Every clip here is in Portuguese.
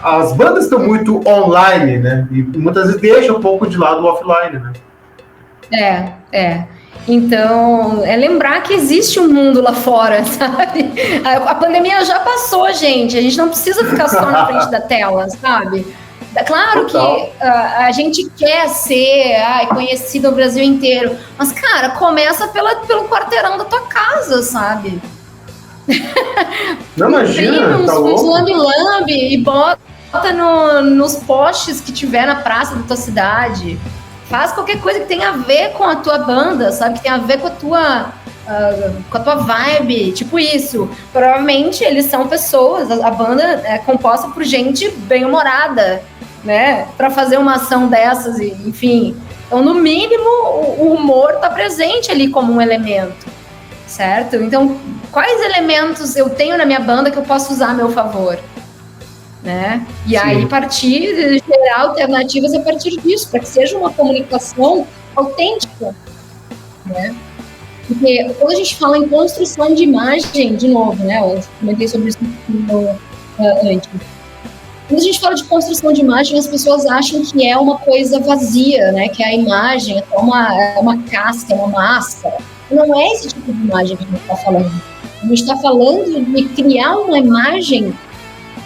as bandas estão muito online, né? E muitas vezes deixa um pouco de lado o offline, né? Então, é lembrar que existe um mundo lá fora, sabe? A pandemia já passou, gente. A gente não precisa ficar só na frente da tela, sabe? Claro que a gente quer ser conhecido no Brasil inteiro, mas, cara, começa pelo quarteirão da tua casa, sabe? Não imagina, uns lambe-lambe e bota nos posts que tiver na praça da tua cidade. Faz qualquer coisa que tenha a ver com a tua banda, sabe? Que tenha a ver com a tua vibe, tipo isso. Provavelmente eles são pessoas, a banda é composta por gente bem-humorada, né? Pra fazer uma ação dessas, enfim. Então, no mínimo, o humor tá presente ali como um elemento, certo? Então, quais elementos eu tenho na minha banda que eu posso usar a meu favor? Né? E Sim. Aí gerar alternativas a partir disso, para que seja uma comunicação autêntica, né? Porque quando a gente fala em construção de imagem, de novo, né? Eu comentei sobre isso antes. Quando a gente fala de construção de imagem, as pessoas acham que é uma coisa vazia, né? Que a imagem é uma casca, uma máscara. Não é esse tipo de imagem que a gente está falando. A gente está falando de criar uma imagem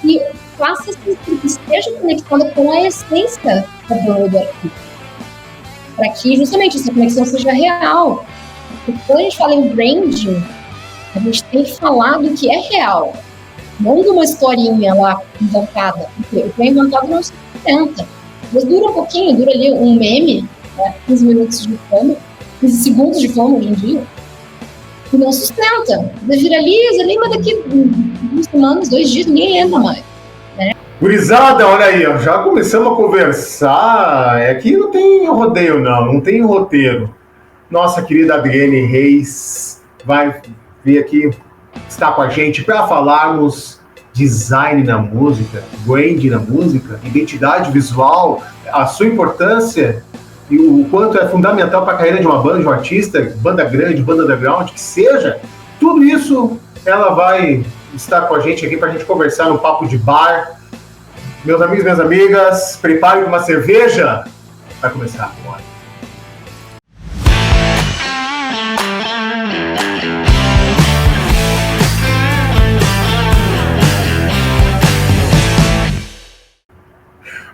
que faça que esteja conectada com a essência da banda do artista. Para que justamente essa conexão seja real. Porque quando a gente fala em branding, a gente tem que falar do que é real. Não de uma historinha lá inventada. Porque o que é inventado não se sustenta. Mas dura um pouquinho, dura ali um meme, né, 15 minutos de fama, 15 segundos de fama hoje em dia, e não sustenta. Viraliza ali, mas daqui umas semanas, 2 dias, ninguém entra mais. Gurizada, olha aí, ó, já começamos a conversar. Aqui não tem rodeio, não tem roteiro. Nossa querida Adriane Reis vai vir aqui, estar com a gente para falarmos design na música, brand na música, identidade visual, a sua importância e o quanto é fundamental para a carreira de uma banda, de um artista, banda grande, banda underground, que seja. Tudo isso ela vai estar com a gente aqui para a gente conversar no Papo de Bar. Meus amigos e minhas amigas, preparem uma cerveja. Vai começar agora.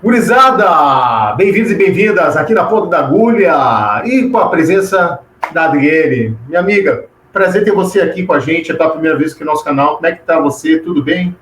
Gurizada, bem-vindos e bem-vindas aqui na Ponta da Agulha e com a presença da Adriane. Minha amiga, prazer ter você aqui com a gente, é a primeira vez aqui no nosso canal. Como é que tá você? Tudo bem?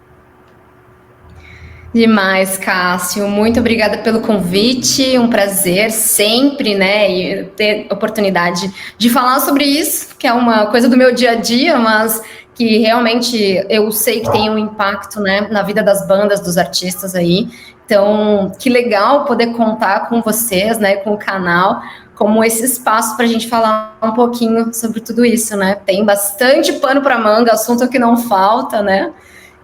Demais, Cássio. Muito obrigada pelo convite. Um prazer sempre, né? E ter oportunidade de falar sobre isso, que é uma coisa do meu dia a dia, mas que realmente eu sei que tem um impacto, né, na vida das bandas, dos artistas aí. Então, que legal poder contar com vocês, né, com o canal, como esse espaço para a gente falar um pouquinho sobre tudo isso, né? Tem bastante pano para manga, assunto que não falta, né?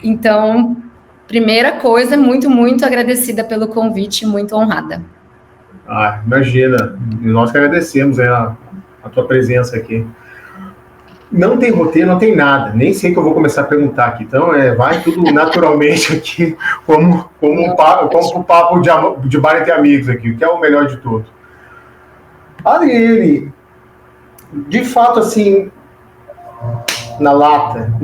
Então, primeira coisa, muito, muito agradecida pelo convite, muito honrada. Imagina, nós que agradecemos a tua presença aqui. Não tem roteiro, não tem nada, nem sei que eu vou começar a perguntar aqui, então vai tudo naturalmente aqui, como um papo de bar entre amigos aqui, o que é o melhor de tudo. Adriane, de fato, assim, na lata,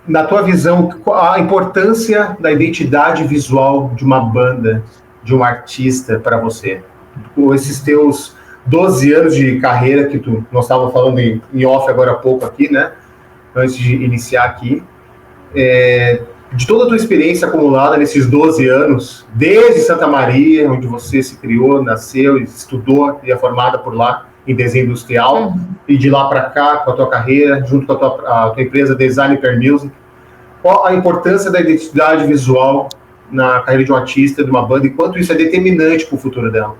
na tua visão, a importância da identidade visual de uma banda, de um artista para você? Com esses teus 12 anos de carreira que nós estávamos falando em off agora há pouco aqui, né? Antes de iniciar aqui. De toda a tua experiência acumulada nesses 12 anos, desde Santa Maria, onde você se criou, nasceu, estudou e é formada por lá em desenho industrial, e de lá para cá, com a tua carreira, junto com a tua empresa Design Per Music, qual a importância da identidade visual na carreira de um artista, de uma banda, e quanto isso é determinante para o futuro dela?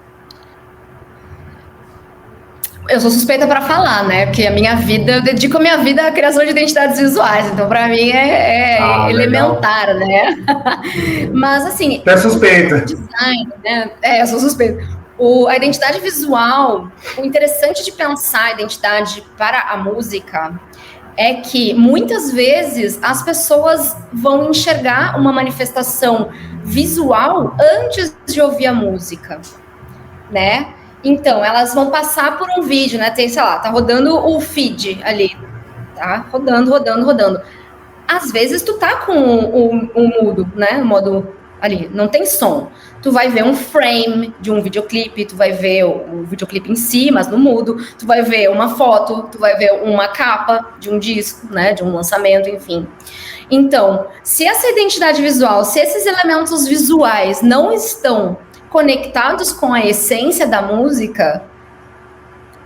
Eu sou suspeita para falar, né? Porque eu dedico a minha vida à criação de identidades visuais, então para mim é elementar, né? Mas assim... É suspeita. Design, né? Eu sou suspeita. A identidade visual, o interessante de pensar a identidade para a música é que muitas vezes as pessoas vão enxergar uma manifestação visual antes de ouvir a música, né? Então, elas vão passar por um vídeo, né? Tem, sei lá, tá rodando o feed ali, tá? Rodando. Às vezes tu tá com o mudo, né? O modo ali, não tem som. Tu vai ver um frame de um videoclipe, tu vai ver o videoclipe em si, mas no mudo. Tu vai ver uma foto, tu vai ver uma capa de um disco, né? De um lançamento, enfim. Então, se essa identidade visual, se esses elementos visuais não estão conectados com a essência da música,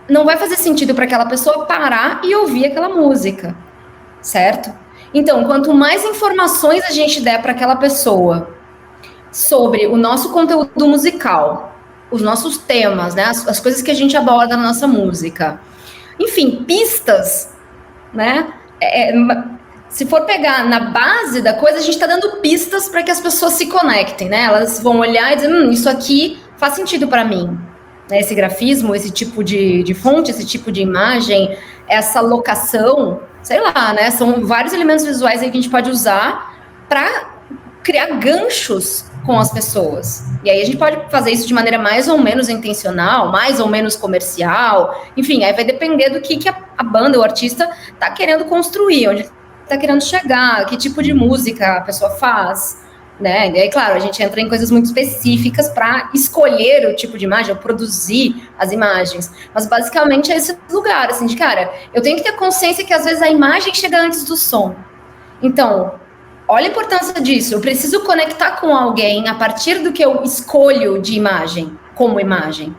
não vai fazer sentido para aquela pessoa parar e ouvir aquela música, certo? Então, quanto mais informações a gente der para aquela pessoa sobre o nosso conteúdo musical, os nossos temas, né, as coisas que a gente aborda na nossa música, enfim, pistas, né? Se for pegar na base da coisa, a gente está dando pistas para que as pessoas se conectem, né? Elas vão olhar e dizer, isso aqui faz sentido para mim. Né? Esse grafismo, esse tipo de fonte, esse tipo de imagem, essa locação, sei lá, né? São vários elementos visuais aí que a gente pode usar para criar ganchos com as pessoas. E aí a gente pode fazer isso de maneira mais ou menos intencional, mais ou menos comercial, enfim, aí vai depender do que a banda, o artista, está querendo construir, onde está querendo chegar, que tipo de música a pessoa faz, né? E aí, claro, a gente entra em coisas muito específicas para escolher o tipo de imagem, ou produzir as imagens. Mas basicamente é esse lugar, assim, de cara, eu tenho que ter consciência que às vezes a imagem chega antes do som. Então, olha a importância disso. Eu preciso conectar com alguém a partir do que eu escolho de imagem, como imagem,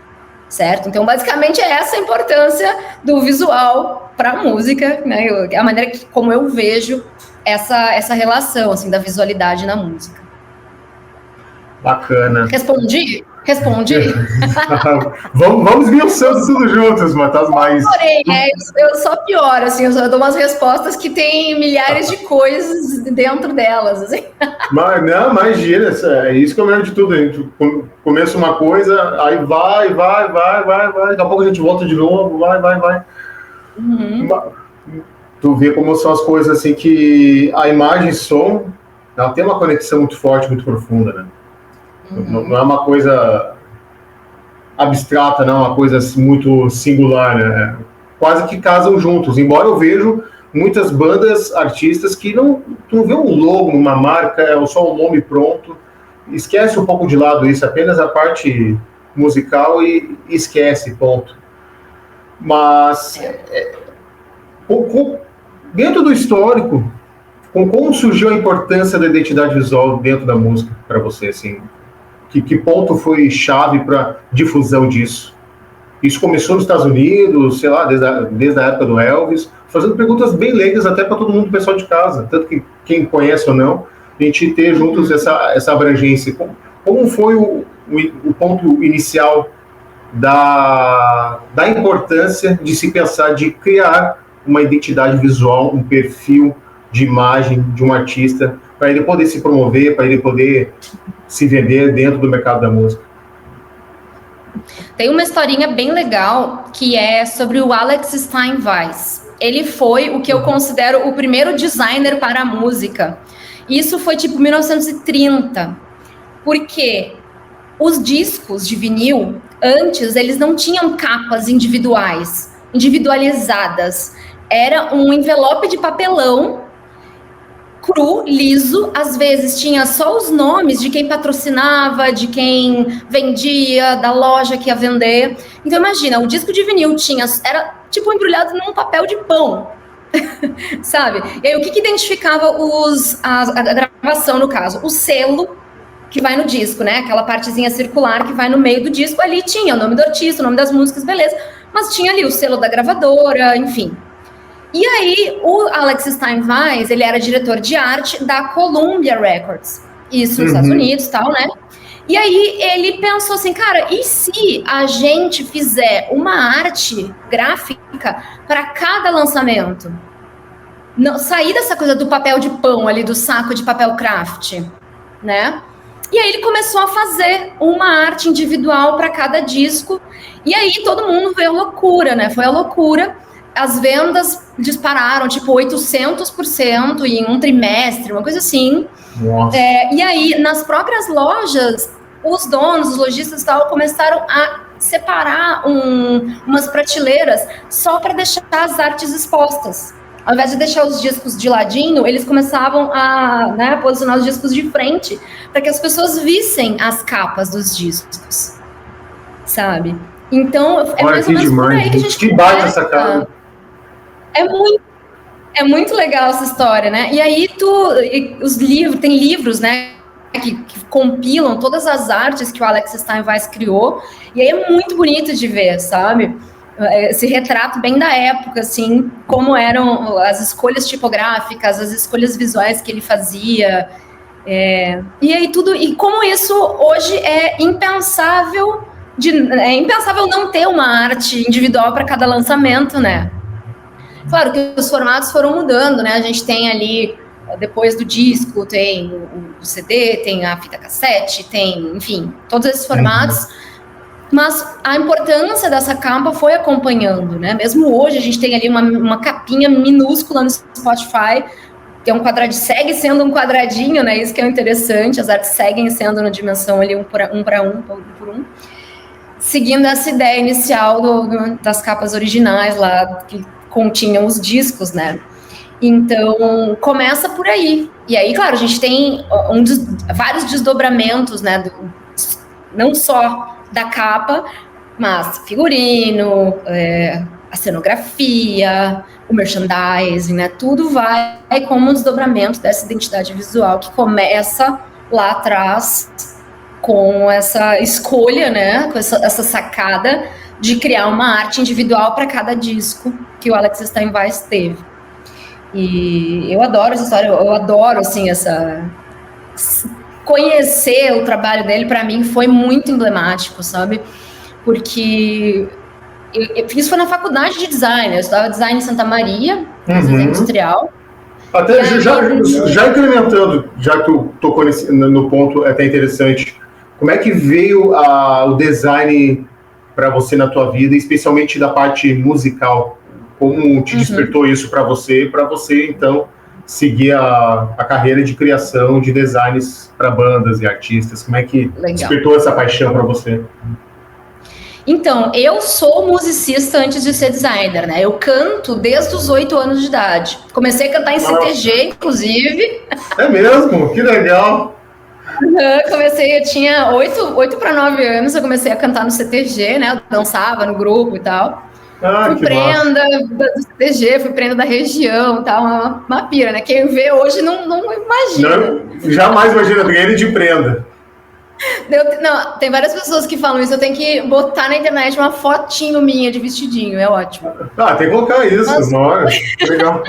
certo? Então, basicamente, é essa a importância do visual para a música, né? A maneira como eu vejo essa relação, assim, da visualidade na música. Bacana. Respondi? Vamos esmiuçando tudo juntos, Matheus, mas... Eu só pioro, assim, eu dou umas respostas que tem milhares de coisas dentro delas, assim. Mas, não, imagina, é isso que é o melhor de tudo, a gente começa uma coisa, aí vai, daqui a pouco a gente volta de novo, vai. Uhum. Tu vê como são as coisas, assim, que a imagem e som, ela tem uma conexão muito forte, muito profunda, né? Uhum. Não é uma coisa abstrata, não, é uma coisa assim, muito singular, né? Quase que casam juntos, embora eu vejo muitas bandas, artistas que tu não vê um logo, uma marca, é só um nome pronto, esquece um pouco de lado isso, apenas a parte musical e esquece, ponto. Mas dentro do histórico, como surgiu a importância da identidade visual dentro da música para você, assim? Que ponto foi chave para difusão disso? Isso começou nos Estados Unidos, sei lá, desde a época do Elvis, fazendo perguntas bem leigas até para todo mundo, pessoal de casa, tanto que quem conhece ou não, a gente ter juntos essa abrangência. Como foi o ponto inicial da importância de se pensar, de criar uma identidade visual, um perfil de imagem de um artista, para ele poder se promover, para ele poder se vender dentro do mercado da música? Tem uma historinha bem legal que é sobre o Alex Stein Weiss. Ele foi o que eu considero o primeiro designer para a música. Isso foi tipo 1930, porque os discos de vinil, antes, eles não tinham capas individualizadas. Era um envelope de papelão cru, liso, às vezes tinha só os nomes de quem patrocinava, de quem vendia, da loja que ia vender. Então imagina, o disco de vinil era tipo embrulhado num papel de pão, sabe? E aí o que identificava a gravação, no caso? O selo que vai no disco, né? Aquela partezinha circular que vai no meio do disco, ali tinha o nome do artista, o nome das músicas, beleza. Mas tinha ali o selo da gravadora, enfim. E aí, o Alex Stein Weiss, ele era diretor de arte da Columbia Records, isso nos Estados Unidos e tal, né? E aí, ele pensou assim, cara, e se a gente fizer uma arte gráfica para cada lançamento? Não, sair dessa coisa do papel de pão ali, do saco de papel craft, né? E aí, ele começou a fazer uma arte individual para cada disco, e aí todo mundo veio a loucura, né? Foi a loucura. As vendas dispararam, tipo, 800% em um trimestre, uma coisa assim. Nossa. E aí, nas próprias lojas, os donos, os lojistas e tal, começaram a separar umas prateleiras só para deixar as artes expostas. Ao invés de deixar os discos de ladinho, eles começavam a, né, posicionar os discos de frente para que as pessoas vissem as capas dos discos, sabe? Então, é mais ou menos por aí que a gente começa. Essa cara. É muito legal essa história, né? E aí tem livros, né, que compilam todas as artes que o Alex Steinweiss criou, e aí é muito bonito de ver, sabe? Esse retrato bem da época, assim, como eram as escolhas tipográficas, as escolhas visuais que ele fazia, e aí e como isso hoje é impensável não ter uma arte individual para cada lançamento, né? Claro que os formatos foram mudando, né? A gente tem ali, depois do disco, tem o CD, tem a fita cassete, tem, enfim, todos esses formatos. Mas a importância dessa capa foi acompanhando, né? Mesmo hoje a gente tem ali uma capinha minúscula no Spotify, que é um quadradinho, segue sendo um quadradinho, né? Isso que é interessante, as artes seguem sendo na dimensão ali um por um, seguindo essa ideia inicial das capas originais lá, que continham os discos, né? Então, começa por aí. E aí, claro, a gente tem vários desdobramentos, né? Não só da capa, mas figurino, a cenografia, o merchandising, né? Tudo vai como um desdobramento dessa identidade visual que começa lá atrás com essa escolha, né? Com essa sacada de criar uma arte individual para cada disco que o Alex Steinweiss teve. E eu adoro essa história, eu adoro, assim, conhecer o trabalho dele, para mim, foi muito emblemático, sabe? Porque isso foi na faculdade de design, eu estudava design em Santa Maria, design industrial. Até já incrementando, já que tu tocou no ponto, é até interessante, como é que veio o design para você na tua vida, especialmente da parte musical? Como te despertou isso para você, então, seguir a carreira de criação de designs para bandas e artistas? Como é que despertou essa paixão para você? Então, eu sou musicista antes de ser designer, né? Eu canto desde os 8 anos de idade. Comecei a cantar em CTG, inclusive. É mesmo? Que legal! Eu tinha 8 para 9 anos, eu comecei a cantar no CTG, né? Eu dançava no grupo e tal. Fui prenda do CTG, fui prenda da região e tal, uma pira, né? Quem vê hoje não imagina. Não, jamais imagina ele de prenda. Não, tem várias pessoas que falam isso, eu tenho que botar na internet uma fotinho minha de vestidinho, é ótimo. Tem que colocar isso, legal.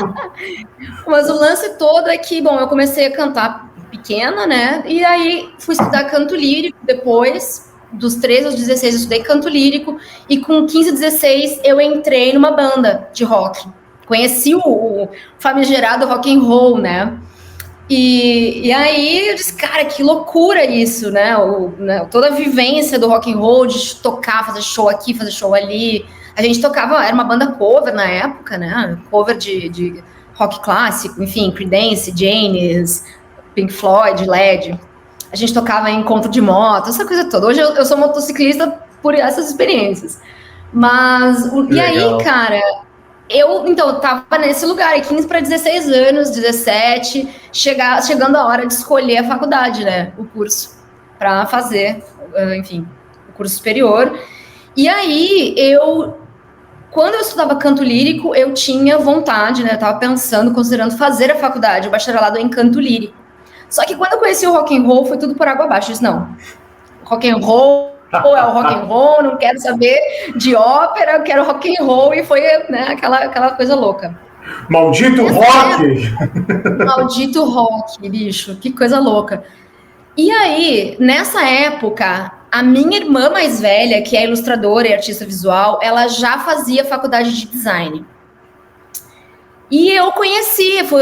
Mas o lance todo é que, bom, eu comecei a cantar pequena, né? E aí fui estudar canto lírico depois, dos 13 aos 16 eu estudei canto lírico, e com 15, 16 eu entrei numa banda de rock. Conheci o famigerado rock and roll, né? E aí eu disse, cara, que loucura isso, né? Toda a vivência do rock and roll, de tocar, fazer show aqui, fazer show ali. A gente tocava, era uma banda cover na época, né? Cover de rock clássico, enfim, Creedence, Janis, Pink Floyd, LED. A gente tocava em encontro de moto, essa coisa toda. Hoje eu sou motociclista por essas experiências. Mas, e aí, cara, eu tava nesse lugar, 15 para 16 anos, 17, chegando a hora de escolher a faculdade, né? O curso, para fazer, enfim, o curso superior. E aí, quando eu estudava canto lírico, eu tinha vontade, né? Eu tava pensando, considerando fazer a faculdade, o bacharelado em canto lírico. Só que quando eu conheci o rock and roll, foi tudo por água abaixo. Eu disse, não, rock and roll é o rock and roll, não quero saber de ópera, eu quero rock and roll, e foi, né, aquela coisa louca. Maldito rock! Maldito rock, bicho, que coisa louca. E aí, nessa época, a minha irmã mais velha, que é ilustradora e artista visual, ela já fazia faculdade de design. E eu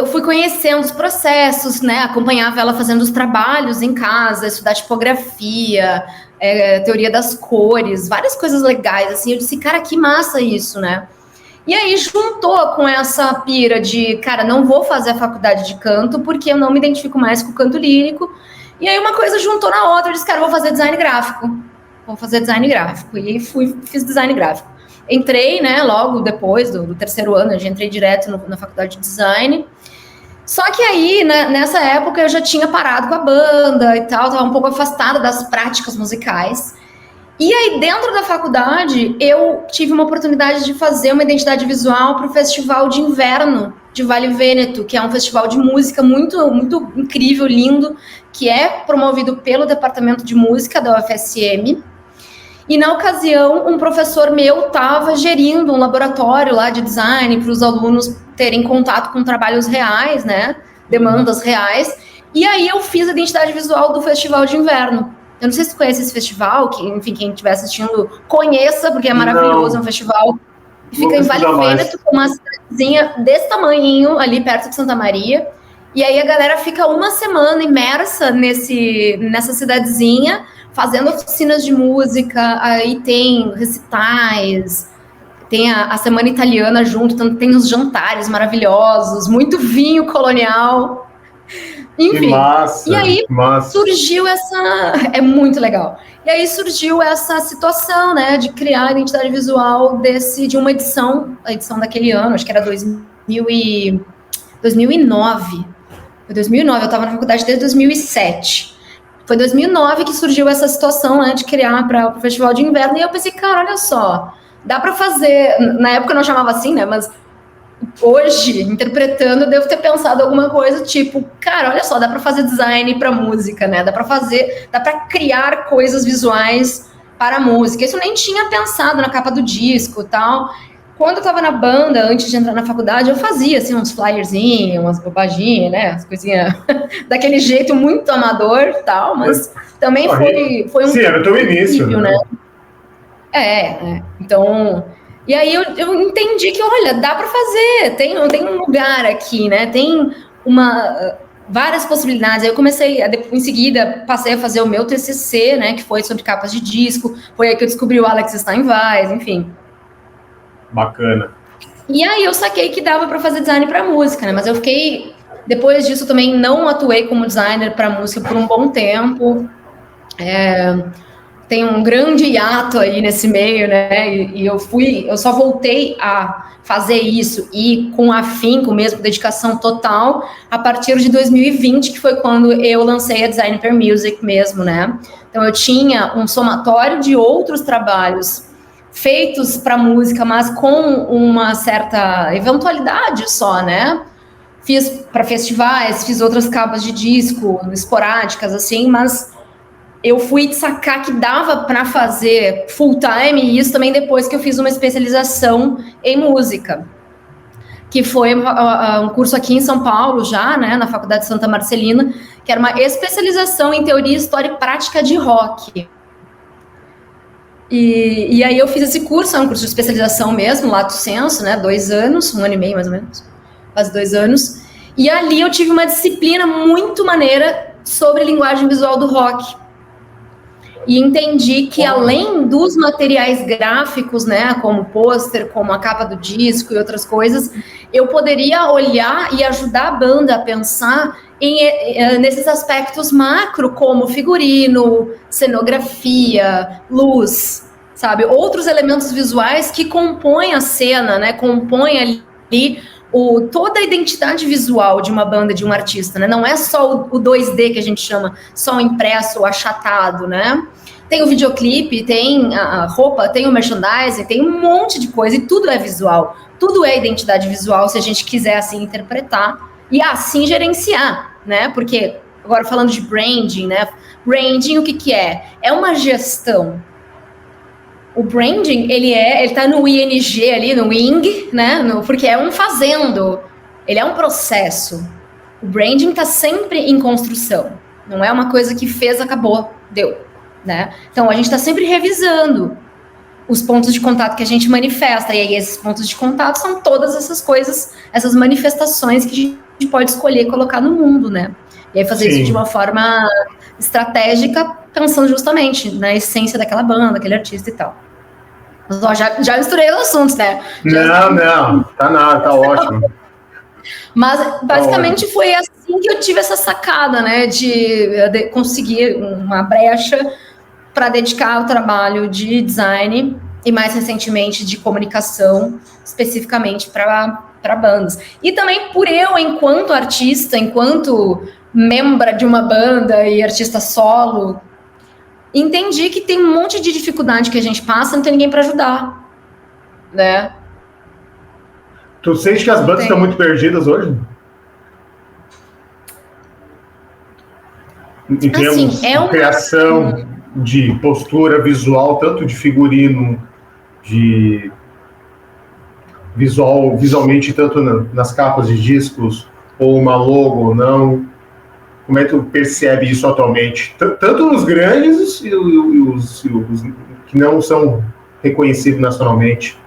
fui conhecendo os processos, né? Acompanhava ela fazendo os trabalhos em casa, estudar tipografia, teoria das cores, várias coisas legais, assim. Eu disse, cara, que massa isso, né? E aí juntou com essa pira de, cara, não vou fazer a faculdade de canto porque eu não me identifico mais com o canto lírico. E aí uma coisa juntou na outra, eu disse, cara, vou fazer design gráfico. Vou fazer design gráfico. E fiz design gráfico. Entrei, né, logo depois do terceiro ano, eu já entrei direto na faculdade de design. Só que aí, né, nessa época, eu já tinha parado com a banda e tal, estava um pouco afastada das práticas musicais. E aí, dentro da faculdade, eu tive uma oportunidade de fazer uma identidade visual para o Festival de Inverno de Vale Vêneto, que é um festival de música muito, muito incrível, lindo, que é promovido pelo Departamento de Música da UFSM. E, na ocasião, um professor meu estava gerindo um laboratório lá de design para os alunos terem contato com trabalhos reais, né? Demandas reais. E aí, eu fiz a identidade visual do Festival de Inverno. Eu não sei se tu conhece esse festival, que, enfim, quem estiver assistindo, conheça, porque é maravilhoso, é um festival que fica em Vale Vêneto, com uma cidadezinha desse tamanhinho, ali perto de Santa Maria. E aí a galera fica uma semana imersa nessa cidadezinha, fazendo oficinas de música, aí tem recitais, tem a Semana Italiana junto, então tem os jantares maravilhosos, muito vinho colonial. Enfim, que massa, e aí massa. surgiu essa... É muito legal. E aí surgiu essa situação, né, de criar a identidade visual de uma edição, a edição daquele ano, acho que era 2009. Foi 2009, eu estava na faculdade desde 2007. Foi 2009 que surgiu essa situação, né, de criar para o Festival de Inverno, e eu pensei, cara, olha só, dá para fazer... Na época eu não chamava assim, né, mas... Hoje, interpretando, eu devo ter pensado alguma coisa tipo, cara, olha só, dá para fazer design para música, né? Dá para criar coisas visuais para a música. Isso eu nem tinha pensado na capa do disco e tal. Quando eu tava na banda, antes de entrar na faculdade, eu fazia, assim, uns flyerzinhos, umas bobaginhas, né? As coisinhas daquele jeito muito amador e tal, mas também foi um... Sim, era o teu início, né? Então... E aí eu entendi que, olha, dá para fazer, tem um lugar aqui, né? Tem várias possibilidades. Aí eu comecei, em seguida, passei a fazer o meu TCC, né? Que foi sobre capas de disco. Foi aí que eu descobri o Alex Steinweiss, enfim. Bacana. E aí eu saquei que dava para fazer design para música, né? Mas eu fiquei... Depois disso, também não atuei como designer para música por um bom tempo. Tem um grande hiato aí nesse meio, né? E eu só voltei a fazer isso e com afinco mesmo, dedicação total, a partir de 2020, que foi quando eu lancei a Design Per Music mesmo, né? Então eu tinha um somatório de outros trabalhos feitos para música, mas com uma certa eventualidade só, né? Fiz para festivais, fiz outras capas de disco esporádicas, assim, mas eu fui sacar que dava para fazer full time, e isso também depois que eu fiz uma especialização em música, que foi um curso aqui em São Paulo já, né, na Faculdade Santa Marcelina, que era uma especialização em teoria, história e prática de rock. E aí eu fiz esse curso, é um curso de especialização mesmo, lato sensu, né, 2 anos, 1 ano e meio mais ou menos, quase 2 anos, e ali eu tive uma disciplina muito maneira sobre linguagem visual do rock. E entendi que além dos materiais gráficos, né, como o pôster, como a capa do disco e outras coisas, eu poderia olhar e ajudar a banda a pensar nesses aspectos macro, como figurino, cenografia, luz, sabe? Outros elementos visuais que compõem a cena, né, compõem ali toda a identidade visual de uma banda, de um artista, né? Não é só o 2D que a gente chama, só o impresso ou achatado, né? Tem o videoclipe, tem a roupa, tem o merchandising, tem um monte de coisa, e tudo é visual. Tudo é identidade visual, se a gente quiser assim interpretar e assim gerenciar, né? Porque, agora falando de branding, né? Branding, o que é? É uma gestão. O branding, ele tá no ING ali, no ING, né? Porque é um fazendo, ele é um processo. O branding está sempre em construção. Não é uma coisa que fez, acabou, deu, né? Então, a gente está sempre revisando os pontos de contato que a gente manifesta. E aí, esses pontos de contato são todas essas coisas, essas manifestações que a gente pode escolher colocar no mundo, né? E aí, fazer isso de uma forma estratégica, pensando justamente na essência daquela banda, daquele artista e tal. Ó, já misturei os assuntos, né? Não, tá nada, tá ótimo. Mas basicamente foi assim que eu tive essa sacada, né? De conseguir uma brecha para dedicar ao trabalho de design e mais recentemente de comunicação, especificamente para bandas. E também por eu, enquanto artista, enquanto membra de uma banda e artista solo, entendi que tem um monte de dificuldade que a gente passa, não tem ninguém para ajudar, né? Tu sente que as bandas estão muito perdidas hoje? Em termos de criação, de postura visual, tanto de figurino, de visualmente, tanto nas capas de discos, ou uma logo ou não. Como é que tu percebe isso atualmente? Tanto os grandes e os que não são reconhecidos nacionalmente,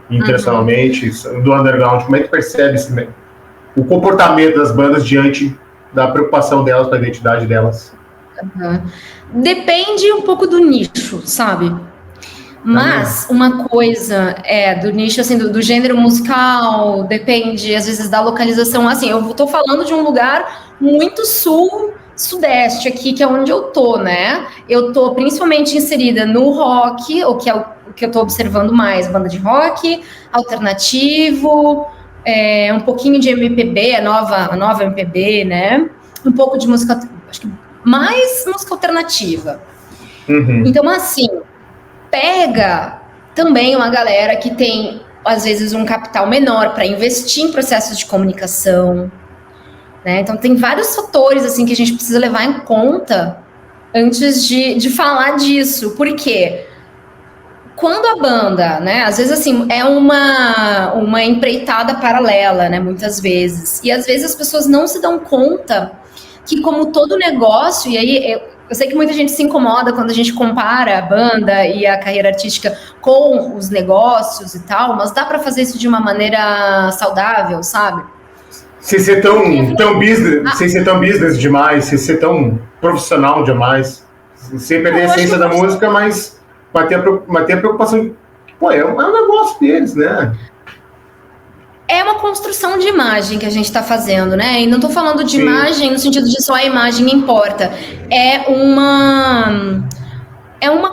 internacionalmente, do underground. Como é que percebe o comportamento das bandas diante da preocupação delas com a identidade delas? Depende um pouco do nicho, sabe? Mas uma coisa do nicho, assim, do gênero musical, depende, às vezes, da localização. Assim, eu tô falando de um lugar muito sudeste aqui, que é onde eu tô, né? Eu tô principalmente inserida no rock, o que eu tô observando mais, banda de rock, alternativo, um pouquinho de MPB, a nova MPB, né? Um pouco de música, acho que mais música alternativa. Então, assim, pega também uma galera que tem, às vezes, um capital menor para investir em processos de comunicação, né? Então, tem vários fatores, assim, que a gente precisa levar em conta antes de falar disso. Por quê? Quando a banda, né, às vezes, assim, é uma empreitada paralela, né, muitas vezes. E, às vezes, as pessoas não se dão conta que, como todo negócio, e aí eu sei que muita gente se incomoda quando a gente compara a banda e a carreira artística com os negócios e tal, mas dá para fazer isso de uma maneira saudável, sabe? Sem ser tão business demais, sem ser tão profissional demais, sem perder a essência da música, mas ter a preocupação, pô, é um negócio deles, né? É uma construção de imagem que a gente está fazendo, né? E não estou falando de imagem no sentido de só a imagem importa. É uma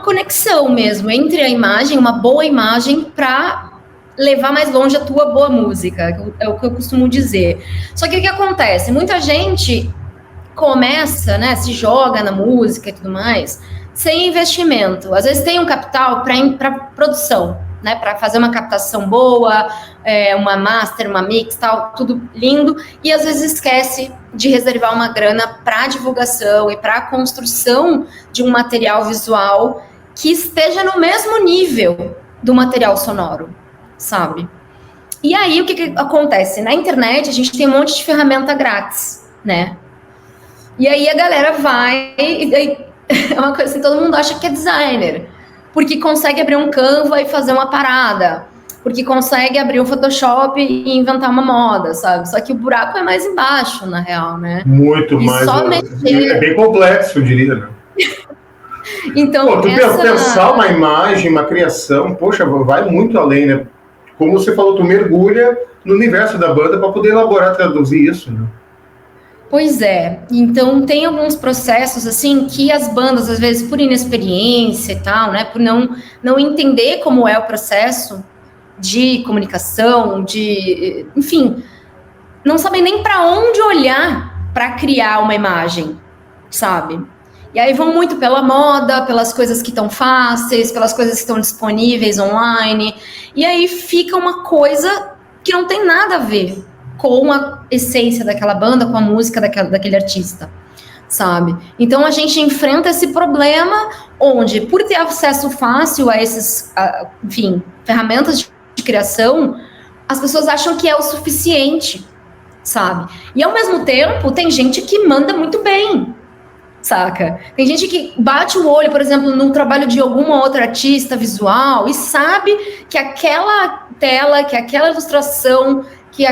conexão mesmo entre a imagem, uma boa imagem, para levar mais longe a tua boa música, é o que eu costumo dizer. Só que o que acontece? Muita gente começa, né, se joga na música e tudo mais, sem investimento. Às vezes tem um capital para produção, né, para fazer uma captação boa, uma master, uma mix, tal, tudo lindo, e às vezes esquece de reservar uma grana para divulgação e para a construção de um material visual que esteja no mesmo nível do material sonoro, sabe? E aí, o que acontece? Na internet, a gente tem um monte de ferramenta grátis, né? E aí a galera vai, e é uma coisa assim, todo mundo acha que é designer, porque consegue abrir um Canva e fazer uma parada, porque consegue abrir um Photoshop e inventar uma moda, sabe? Só que o buraco é mais embaixo, na real, né? Muito mais. É bem complexo, eu diria, né? Então, pensar uma imagem, uma criação, poxa, vai muito além, né? Como você falou, tu mergulha no universo da banda para poder elaborar, traduzir isso, né? Pois é, então tem alguns processos assim que as bandas, às vezes por inexperiência e tal, né, por não entender como é o processo de comunicação, enfim, não sabem nem para onde olhar para criar uma imagem, sabe? E aí vão muito pela moda, pelas coisas que estão fáceis, pelas coisas que estão disponíveis online, e aí fica uma coisa que não tem nada a ver com a essência daquela banda, com a música daquele artista, sabe? Então a gente enfrenta esse problema onde, por ter acesso fácil a esses, enfim, ferramentas de criação, as pessoas acham que é o suficiente, sabe? E ao mesmo tempo, tem gente que manda muito bem, saca? Tem gente que bate o olho, por exemplo, num trabalho de alguma outra artista visual e sabe que aquela tela, que aquela ilustração, que,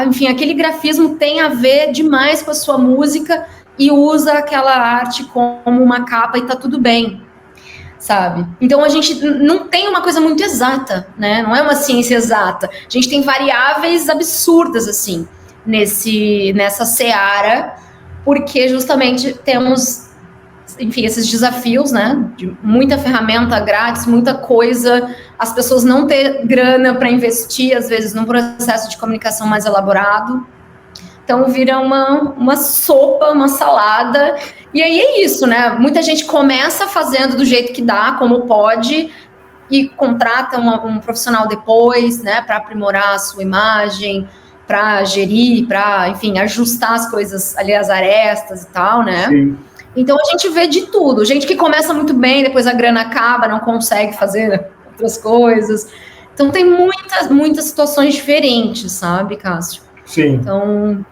enfim, aquele grafismo tem a ver demais com a sua música e usa aquela arte como uma capa e tá tudo bem, sabe? Então a gente não tem uma coisa muito exata, né? Não é uma ciência exata. A gente tem variáveis absurdas, assim, nessa seara, porque justamente temos, enfim, esses desafios, né? De muita ferramenta grátis, muita coisa, as pessoas não ter grana para investir, às vezes, num processo de comunicação mais elaborado. Então vira uma sopa, uma salada, e aí é isso, né? Muita gente começa fazendo do jeito que dá, como pode, e contrata um profissional depois, né, para aprimorar a sua imagem, para gerir, para, enfim, ajustar as coisas ali, as arestas e tal, né? Sim. Então a gente vê de tudo. Gente que começa muito bem, depois a grana acaba, não consegue fazer outras coisas. Então tem muitas situações diferentes, sabe, Cássio? Sim. Então...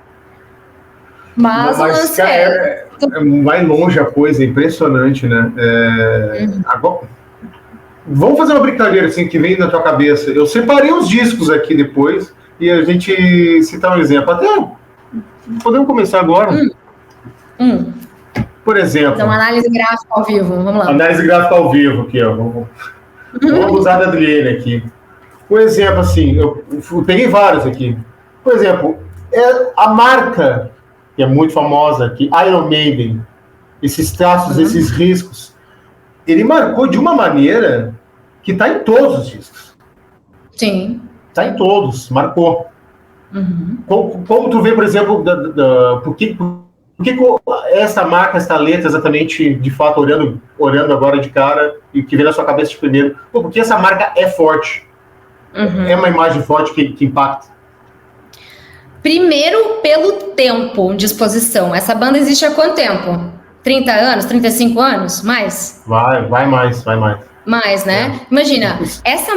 Mas o lance cara, vai longe a coisa, é impressionante, né? Agora, vamos fazer uma brincadeira assim que vem na tua cabeça. Eu separei os discos aqui depois e a gente citar um exemplo. Até podemos começar agora. Por exemplo. Então, análise gráfica ao vivo, vamos lá. Análise gráfica ao vivo aqui, ó. Vamos usar a da Adriele aqui. Por exemplo, assim, eu peguei vários aqui. Por exemplo, a marca que é muito famosa aqui, Iron Maiden, esses traços, esses riscos, ele marcou de uma maneira que está em todos os discos. Sim. Está em todos, marcou. Como tu vê, por exemplo, por que essa marca, essa letra exatamente, de fato, olhando agora de cara, e que vem na sua cabeça de primeiro, porque essa marca é forte. É uma imagem forte que impacta. Primeiro, pelo tempo de exposição. Essa banda existe há quanto tempo? 30 anos? 35 anos? Mais? Vai mais. Mais, né? Imagina, essa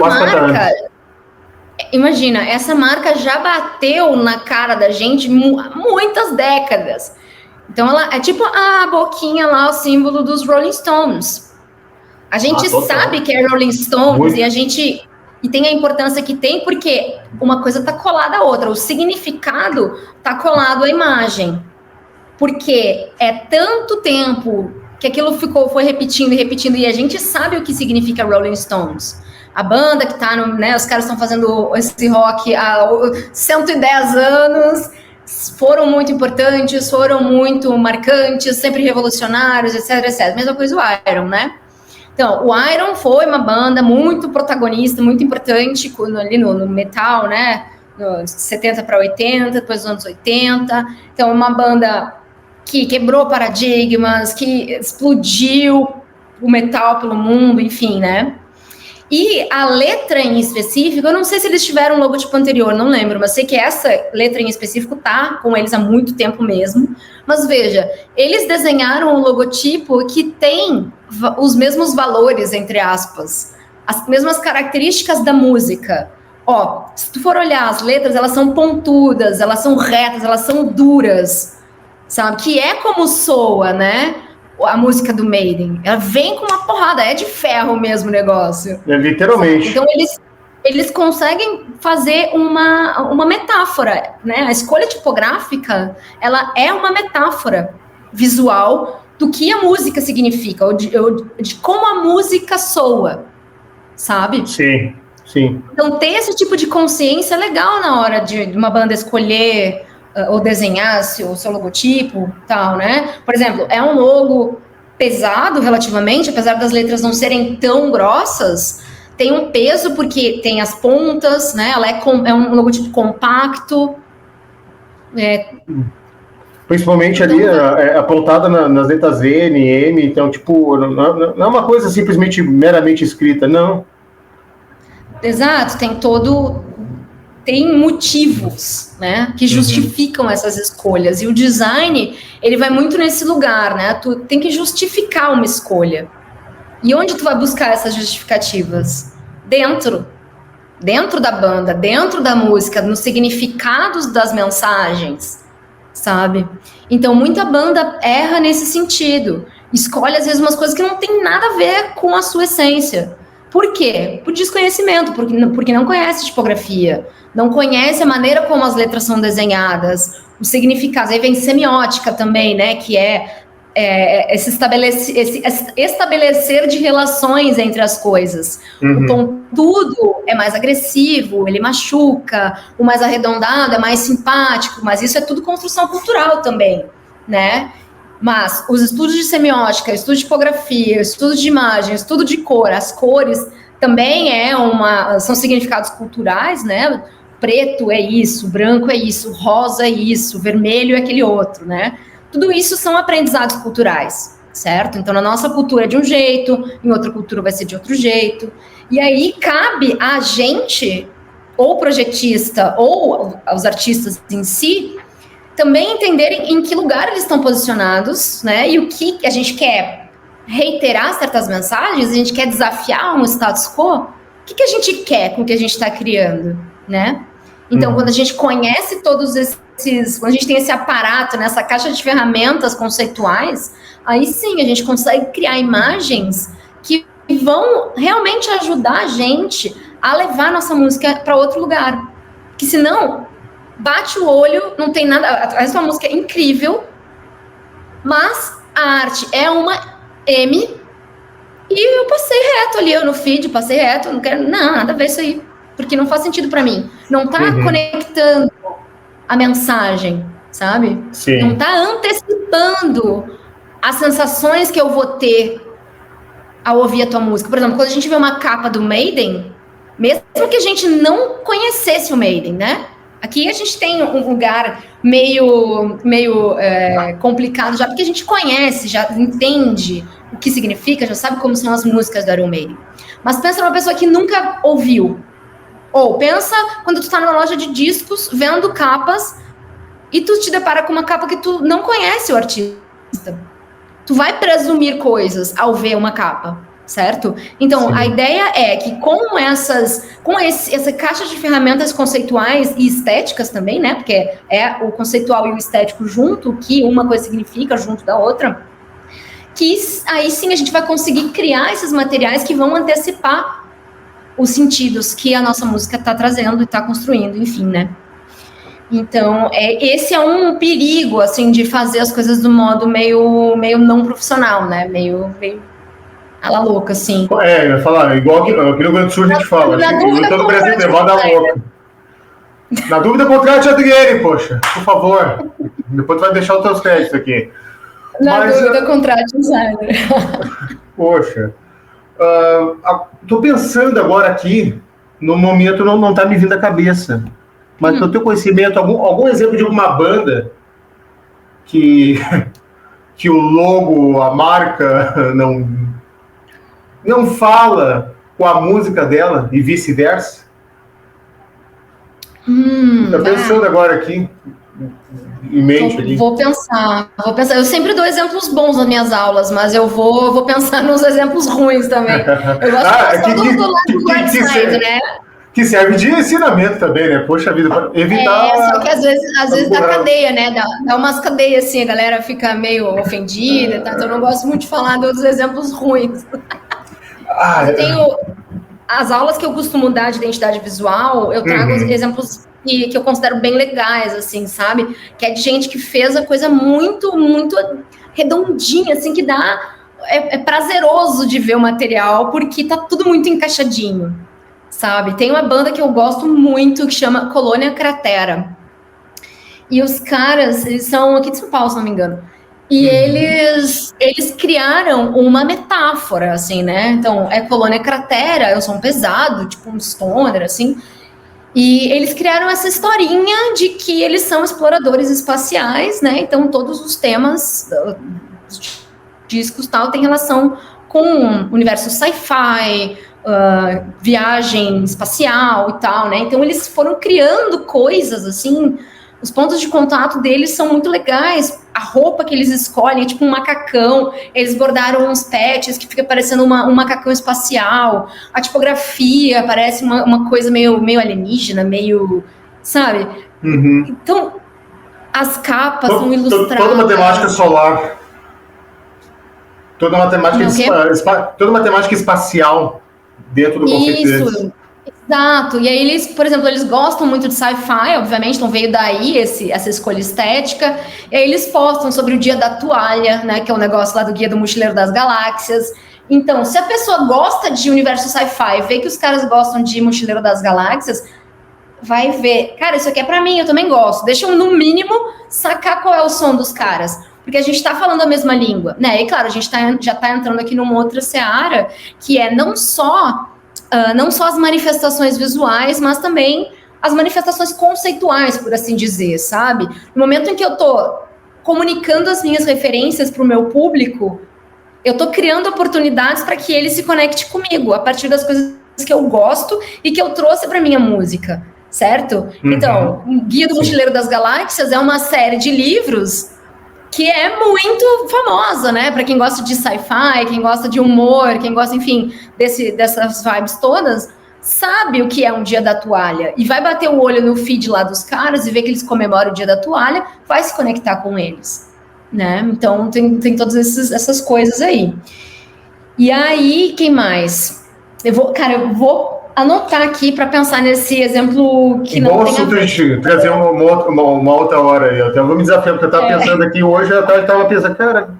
marca já bateu na cara da gente muitas décadas. Então, ela é tipo a boquinha lá, o símbolo dos Rolling Stones. A gente sabe que é Rolling Stones e tem a importância que tem, porque uma coisa está colada à outra, o significado está colado à imagem. Porque é tanto tempo que aquilo foi repetindo, e a gente sabe o que significa Rolling Stones. A banda que tá né, os caras estão fazendo esse rock há 110 anos, foram muito importantes, foram muito marcantes, sempre revolucionários, etc, etc. Mesma coisa o Iron, né? Então, o Iron foi uma banda muito protagonista, muito importante ali no metal, né? De 70 para 80, depois dos anos 80. Então, uma banda que quebrou paradigmas, que explodiu o metal pelo mundo, enfim, né? E a letra em específico, eu não sei se eles tiveram um logotipo anterior, não lembro, mas sei que essa letra em específico tá com eles há muito tempo mesmo. Mas veja, eles desenharam um logotipo que tem os mesmos valores, entre aspas, as mesmas características da música. Ó, se tu for olhar as letras, elas são pontudas, elas são retas, elas são duras, sabe? Que é como soa, né? A música do Maiden. Ela vem com uma porrada, é de ferro mesmo o negócio. Literalmente. Então, eles conseguem fazer uma metáfora, né? A escolha tipográfica, ela é uma metáfora visual do que a música significa, ou de como a música soa, sabe? Sim. Então, ter esse tipo de consciência é legal na hora de uma banda escolher ou desenhar o seu logotipo, tal, né? Por exemplo, é um logo pesado relativamente, apesar das letras não serem tão grossas, tem um peso porque tem as pontas, né? Ela é um logotipo compacto. Principalmente ali, apontada nas letras N, M, então, tipo, não é uma coisa simplesmente meramente escrita, não. Exato, tem motivos, né, que justificam essas escolhas. E o design, ele vai muito nesse lugar, né? Tu tem que justificar uma escolha. E onde tu vai buscar essas justificativas? Dentro da banda, dentro da música, nos significados das mensagens, sabe? Então, muita banda erra nesse sentido. Escolhe, às vezes, umas coisas que não tem nada a ver com a sua essência. Por quê? Por desconhecimento, porque não conhece tipografia, não conhece a maneira como as letras são desenhadas, os significados. Aí vem semiótica também, né? Que é esse estabelecer de relações entre as coisas. O pontudo é mais agressivo, ele machuca, o mais arredondado é mais simpático, mas isso é tudo construção cultural também, né? Mas os estudos de semiótica, estudo de tipografia, estudo de imagem, estudo de cor, as cores também são significados culturais, né? Preto é isso, branco é isso, rosa é isso, vermelho é aquele outro, né? Tudo isso são aprendizados culturais, certo? Então, na nossa cultura é de um jeito, em outra cultura vai ser de outro jeito. E aí, cabe a gente, ou projetista, ou aos artistas em si, também entenderem em que lugar eles estão posicionados, né? E o que a gente quer reiterar certas mensagens, a gente quer desafiar um status quo. O que a gente quer com o que a gente está criando, né? Então, quando a gente conhece todos quando a gente tem esse aparato, né, essa caixa de ferramentas conceituais, aí sim a gente consegue criar imagens que vão realmente ajudar a gente a levar nossa música para outro lugar. Que senão, bate o olho, não tem nada. Essa música é incrível, mas a arte é uma M e eu passei reto ali, eu no feed, passei reto, não quero nada a ver isso aí, porque não faz sentido para mim. Não tá conectando a mensagem, sabe? Sim. Não tá antecipando as sensações que eu vou ter ao ouvir a tua música. Por exemplo, quando a gente vê uma capa do Maiden, mesmo que a gente não conhecesse o Maiden, né? Aqui a gente tem um lugar meio complicado já, porque a gente conhece, já entende o que significa, já sabe como são as músicas do Iron Maiden. Mas pensa numa pessoa que nunca ouviu. Ou pensa quando tu tá numa loja de discos, vendo capas, e tu te depara com uma capa que tu não conhece o artista. Tu vai presumir coisas ao ver uma capa, certo? Então, sim, a ideia é que com essa caixa de ferramentas conceituais e estéticas também, né? Porque é o conceitual e o estético junto, que uma coisa significa junto da outra, que aí sim a gente vai conseguir criar esses materiais que vão antecipar os sentidos que a nossa música está trazendo e está construindo, enfim, né? Então, esse é um perigo, assim, de fazer as coisas do modo meio não profissional, né? Meio a la louca, assim. Eu ia falar, igual aqui no Rio Grande do Sul a gente fala, eu tô no Brasil levado a louca. Na dúvida, contrate a Adriene, poxa, por favor. Depois tu vai deixar os teus créditos aqui. Na dúvida, contrate o designer. Poxa. Tô pensando agora aqui, no momento não tá me vindo à cabeça, mas no teu conhecimento, algum exemplo de alguma banda que o logo, a marca não fala com a música dela e vice-versa? Tô pensando agora aqui em mente ali. Vou pensar. Eu sempre dou exemplos bons nas minhas aulas, mas eu vou pensar nos exemplos ruins também. Eu gosto do lado do right side, né? Que serve de ensinamento também, né? Poxa vida, para evitar... só que às vezes dá cadeia, né? Dá umas cadeias assim, a galera fica meio ofendida, tá? Então eu não gosto muito de falar dos exemplos ruins. Eu tenho... As aulas que eu costumo dar de identidade visual, eu trago exemplos que eu considero bem legais, assim, sabe? Que é de gente que fez a coisa muito, muito redondinha, assim, que dá... É prazeroso de ver o material, porque tá tudo muito encaixadinho, sabe? Tem uma banda que eu gosto muito, que chama Colônia Cratera. E os caras, eles são aqui de São Paulo, se não me engano. E eles criaram uma metáfora, assim, né? Então, Colônia Cratera, é um som pesado, tipo um stoner, assim. E eles criaram essa historinha de que eles são exploradores espaciais, né? Então, todos os temas dos discos tal tem relação com o universo sci-fi, viagem espacial e tal, né? Então, eles foram criando coisas, assim... Os pontos de contato deles são muito legais. A roupa que eles escolhem é tipo um macacão. Eles bordaram uns patches que fica parecendo um macacão espacial. A tipografia parece uma coisa meio alienígena, meio... Sabe? Então, as capas são ilustradas. Toda matemática solar. Toda matemática espacial dentro do conceito deles. Exato, e aí eles, por exemplo, eles gostam muito de sci-fi, obviamente, então veio daí essa escolha estética, e aí eles postam sobre o Dia da Toalha, né, que é o negócio lá do Guia do Mochileiro das Galáxias. Então, se a pessoa gosta de universo sci-fi, vê que os caras gostam de Mochileiro das Galáxias, vai ver, cara, isso aqui é pra mim, eu também gosto. Deixa eu, no mínimo, sacar qual é o som dos caras. Porque a gente tá falando a mesma língua, né? E claro, a gente já tá entrando aqui numa outra seara, que é não só as manifestações visuais, mas também as manifestações conceituais, por assim dizer, sabe? No momento em que eu tô comunicando as minhas referências para o meu público, eu tô criando oportunidades para que ele se conecte comigo, a partir das coisas que eu gosto e que eu trouxe para minha música, certo? Uhum. Então, o Guia do Mochileiro das Galáxias é uma série de livros que é muito famosa, né? Para quem gosta de sci-fi, quem gosta de humor, quem gosta, enfim, dessas vibes todas, sabe o que é um Dia da Toalha e vai bater o olho no feed lá dos caras e ver que eles comemoram o Dia da Toalha, vai se conectar com eles, né? Então tem todas essas coisas aí. E aí, quem mais? Eu vou anotar aqui para pensar nesse exemplo que não bom tem assunto a gente trazer uma outra hora aí. Eu até vou me desafiar, porque eu estava pensando aqui hoje, eu estava pensando, cara,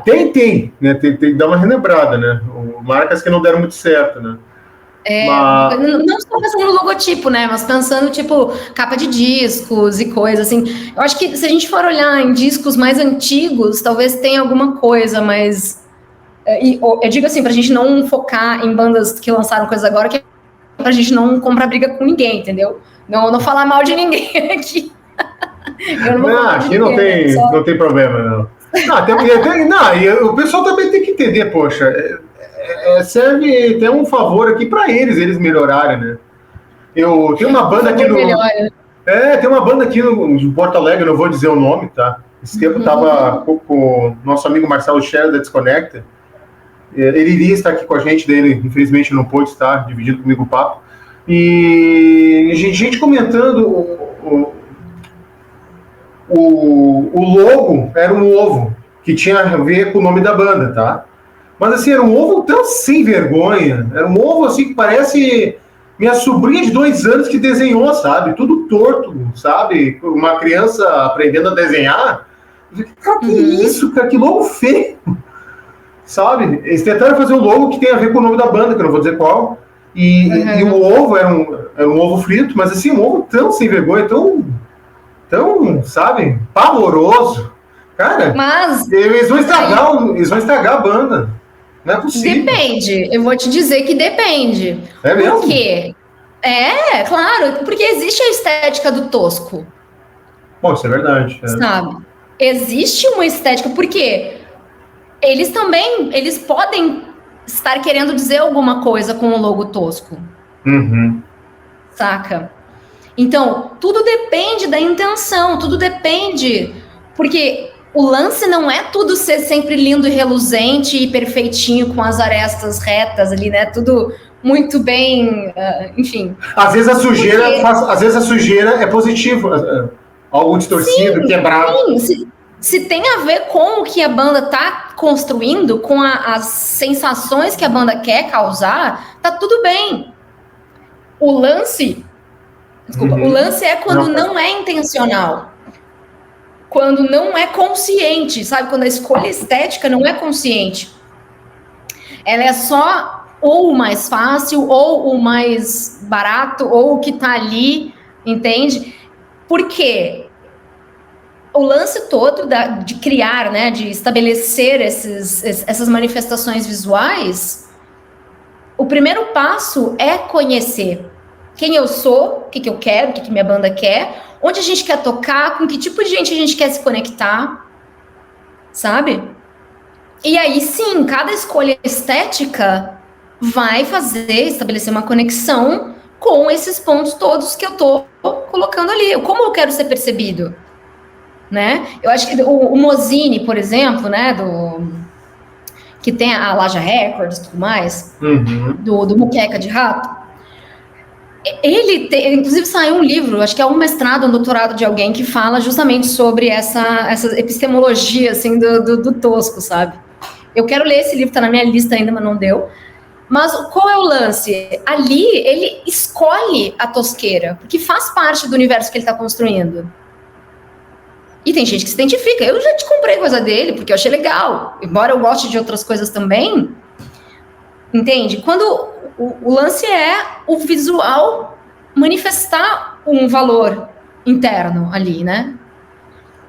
tem, né? Tem que dar uma relembrada, né? Marcas que não deram muito certo, né? Não só pensando no logotipo, né? Mas pensando, tipo, capa de discos e coisa, assim. Eu acho que se a gente for olhar em discos mais antigos, talvez tenha alguma coisa, mas... eu digo assim, pra gente não focar em bandas que lançaram coisas agora, que é pra gente não comprar briga com ninguém, entendeu? Não falar mal de ninguém aqui. Aqui não tem problema, não. E o pessoal também tem que entender, poxa, serve ter um favor aqui para eles melhorarem, né? Eu tenho uma banda aqui tem uma banda aqui no Porto Alegre, não vou dizer o nome, tá? Esse tempo eu tava com o nosso amigo Marcelo Scherer da Desconecta. Ele iria estar aqui com a gente, dele, infelizmente não pôde estar, dividindo comigo o papo. E gente comentando o logo era um ovo que tinha a ver com o nome da banda, tá? Mas assim, era um ovo tão sem vergonha, era um ovo assim que parece minha sobrinha de 2 anos que desenhou, sabe? Tudo torto, sabe? Uma criança aprendendo a desenhar. Cara, que isso, cara? Que logo feio, sabe? Eles tentaram fazer um logo que tem a ver com o nome da banda, que eu não vou dizer qual. E o ovo era um ovo frito, mas assim, um ovo tão sem vergonha, tão, sabe, pavoroso. Cara, mas eles vão estragar a banda. Não é possível. Depende. Eu vou te dizer que depende. É mesmo? Por quê? Claro, porque existe a estética do tosco. Bom, isso é verdade. Sabe? Existe uma estética, porque eles podem estar querendo dizer alguma coisa com o logo tosco. Uhum. Saca? Então, tudo depende da intenção, tudo depende, porque o lance não é tudo ser sempre lindo e reluzente e perfeitinho com as arestas retas ali, né? Tudo muito bem, enfim. Às vezes a sujeira é positiva, algo distorcido, quebrado. Sim, se tem a ver com o que a banda tá construindo, com as sensações que a banda quer causar, tá tudo bem. O lance é quando não é intencional. Quando não é consciente, sabe? Quando a escolha estética não é consciente. Ela é só ou o mais fácil, ou o mais barato, ou o que tá ali, entende? Por quê? O lance todo de criar, né? De estabelecer essas manifestações visuais, o primeiro passo é conhecer quem eu sou, o que eu quero, o que minha banda quer, onde a gente quer tocar, com que tipo de gente a gente quer se conectar, sabe? E aí, sim, cada escolha estética vai estabelecer uma conexão com esses pontos todos que eu tô colocando ali. Como eu quero ser percebido, né? Eu acho que o Mozini, por exemplo, né, que tem a Laja Records e tudo mais, do Muqueca de Rato, inclusive saiu um livro, acho que é um mestrado, um doutorado de alguém que fala justamente sobre essa epistemologia, assim, do tosco, sabe? Eu quero ler esse livro, tá na minha lista ainda, mas não deu. Mas qual é o lance? Ali, ele escolhe a tosqueira, porque faz parte do universo que ele está construindo. E tem gente que se identifica. Eu já te comprei coisa dele, porque eu achei legal. Embora eu goste de outras coisas também. Entende? Quando o lance é o visual manifestar um valor interno ali, né?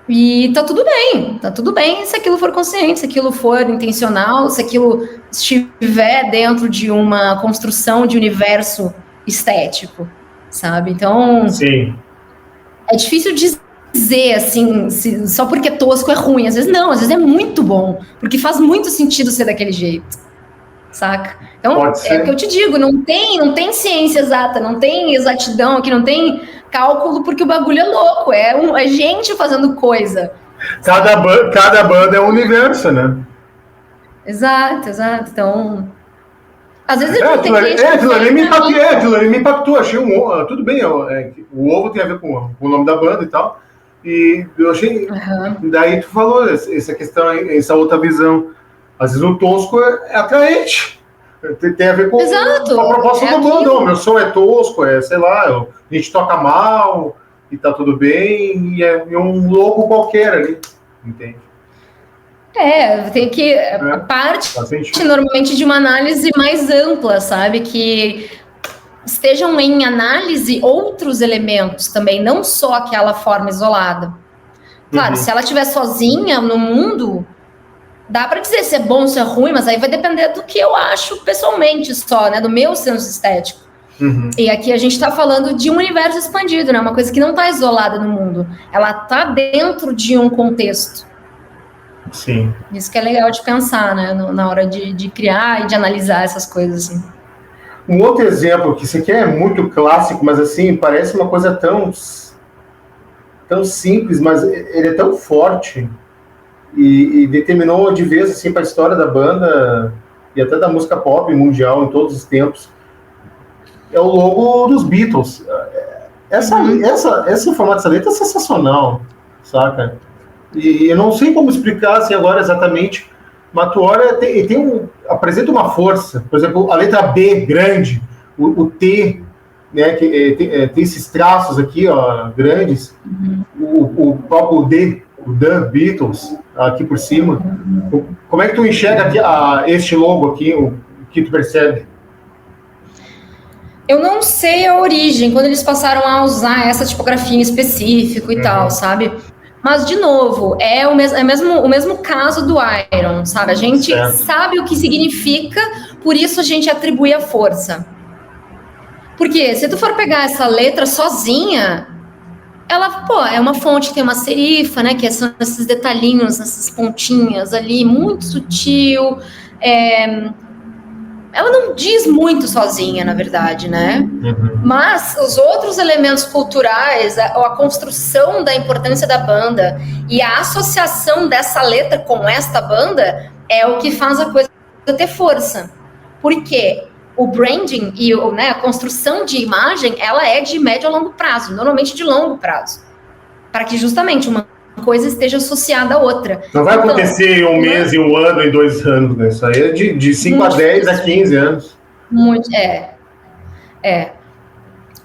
E tá tudo bem se aquilo for consciente, se aquilo for intencional, se aquilo estiver dentro de uma construção de universo estético, sabe? Então, Sim. É difícil dizer, assim, só porque é tosco é ruim. Às vezes não, às vezes é muito bom, porque faz muito sentido ser daquele jeito, saca? Então, é o que eu te digo, não tem ciência exata, não tem exatidão aqui, não tem cálculo, porque o bagulho é louco, é gente fazendo coisa. Cada banda é um universo, né? Exato. Então, às vezes aquilo ali me impactou, achei tudo bem, o ovo tem a ver com o nome da banda e tal, e eu achei, daí tu falou essa questão, essa outra visão, às vezes o tosco é atraente, tem a ver com a proposta do bando, meu som é tosco, sei lá, a gente toca mal e tá tudo bem, e é um louco qualquer ali, entende? Tem que parte normalmente de uma análise mais ampla, sabe? Que estejam em análise outros elementos também, não só aquela forma isolada. Claro, se ela estiver sozinha no mundo, dá para dizer se é bom, se é ruim, mas aí vai depender do que eu acho pessoalmente só, né? Do meu senso estético. E aqui a gente está falando de um universo expandido, né? Uma coisa que não está isolada no mundo. Ela está dentro de um contexto. Sim. Isso que é legal de pensar, né? Na hora de criar e de analisar essas coisas, assim. Um outro exemplo, que isso aqui é muito clássico, mas assim, parece uma coisa tão simples, mas ele é tão forte e determinou de vez assim, para a história da banda e até da música pop mundial em todos os tempos. É o logo dos Beatles. Esse formato dessa letra é sensacional, saca? E eu não sei como explicar assim, agora exatamente, mas tu olha, apresenta uma força. Por exemplo, a letra B grande, o T, né, que tem esses traços aqui, ó, grandes, o próprio D, o The Beatles, aqui por cima. Como é que tu enxerga aqui, este logo aqui, o que tu percebe? Eu não sei a origem, quando eles passaram a usar essa tipografia em específico e tal, sabe? Mas, de novo, é o mesmo caso do Iron, sabe? A gente sabe o que significa, por isso a gente atribui a força. Porque se tu for pegar essa letra sozinha, ela, é uma fonte que tem uma serifa, né? Que são esses detalhinhos, essas pontinhas ali, muito sutil. Ela não diz muito sozinha, na verdade, né? Mas os outros elementos culturais, a construção da importância da banda e a associação dessa letra com esta banda é o que faz a coisa ter força. Porque o branding e a construção de imagem, ela é de médio a longo prazo, normalmente de longo prazo. Para que justamente uma coisa esteja associada à outra. Não vai acontecer em um mês, em um ano, em 2 anos, né? Isso aí é de 5 a 10 a 15 anos. Muito,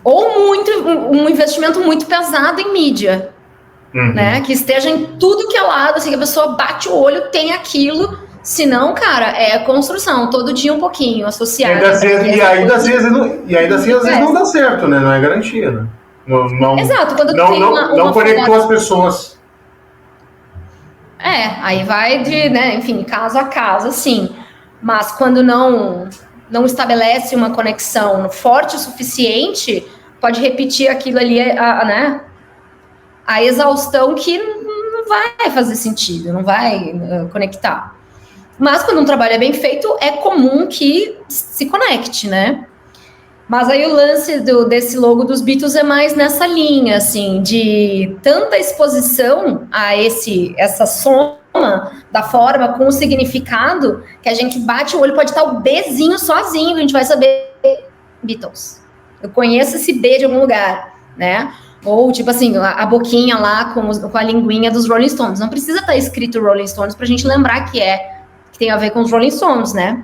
Ou um investimento muito pesado em mídia, né? Que esteja em tudo que é lado, assim, que a pessoa bate o olho, tem aquilo, senão, cara, é construção, todo dia um pouquinho, associado. E ainda assim, às vezes não dá certo, né? Não é garantia, né? Exato, quando não conectou as pessoas. Aí vai de, né, enfim, caso a caso, assim. Mas quando não estabelece uma conexão forte o suficiente, pode repetir aquilo ali, né? A exaustão que não vai fazer sentido, não vai conectar. Mas quando um trabalho é bem feito, é comum que se conecte, né? Mas aí o lance desse logo dos Beatles é mais nessa linha, assim, de tanta exposição a essa soma da forma com o significado, que a gente bate o olho, pode estar o Bzinho sozinho, a gente vai saber Beatles. Eu conheço esse B de algum lugar, né? Ou, tipo assim, a boquinha lá com a linguinha dos Rolling Stones. Não precisa estar escrito Rolling Stones pra gente lembrar que tem a ver com os Rolling Stones, né?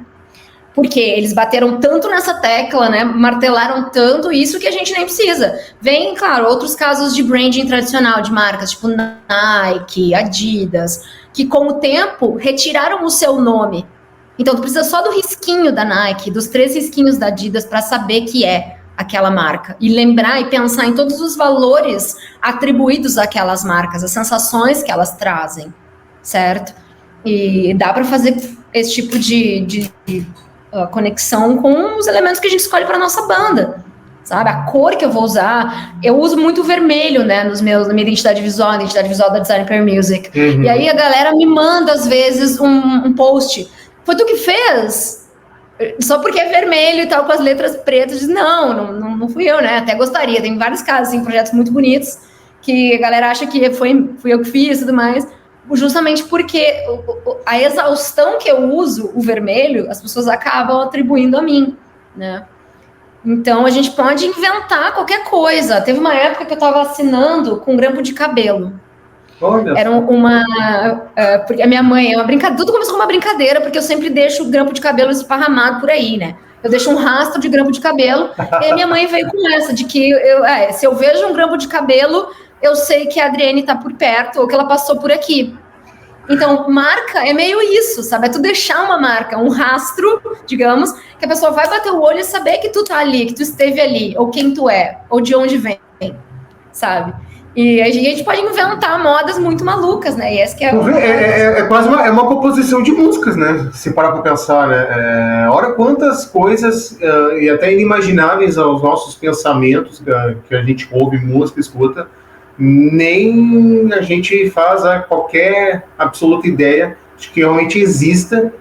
Porque eles bateram tanto nessa tecla, né? Martelaram tanto isso que a gente nem precisa. Vem, claro, outros casos de branding tradicional de marcas, tipo Nike, Adidas, que com o tempo retiraram o seu nome. Então, tu precisa só do risquinho da Nike, dos 3 risquinhos da Adidas para saber que é aquela marca. E lembrar e pensar em todos os valores atribuídos àquelas marcas, as sensações que elas trazem, certo? E dá para fazer esse tipo de conexão com os elementos que a gente escolhe para nossa banda, sabe? A cor que eu vou usar, eu uso muito vermelho, né, na minha identidade visual da Design Per Music. Uhum. E aí a galera me manda às vezes um post, foi tu que fez? Só porque é vermelho e tal, com as letras pretas. Não fui eu, né? Até gostaria, tem vários casos em projetos muito bonitos que a galera acha que fui eu que fiz e tudo mais. Justamente porque a exaustão que eu uso, o vermelho, as pessoas acabam atribuindo a mim, né? Então, a gente pode inventar qualquer coisa. Teve uma época que eu estava assinando com grampo de cabelo. Olha. Era porque a minha mãe, tudo começou com uma brincadeira, porque eu sempre deixo o grampo de cabelo esparramado por aí, né? Eu deixo um rastro de grampo de cabelo, e a minha mãe veio com essa, de que se eu vejo um grampo de cabelo, eu sei que a Adriane tá por perto ou que ela passou por aqui. Então, marca é meio isso, sabe? É tu deixar uma marca, um rastro, digamos, que a pessoa vai bater o olho e saber que tu tá ali, que tu esteve ali, ou quem tu é, ou de onde vem, sabe? E a gente pode inventar modas muito malucas, né? E essa que é quase uma composição de músicas, né? Se parar pra pensar, né? Olha quantas coisas, e até inimagináveis aos nossos pensamentos, que a gente ouve música, escuta, nem a gente faz qualquer absoluta ideia de que realmente exista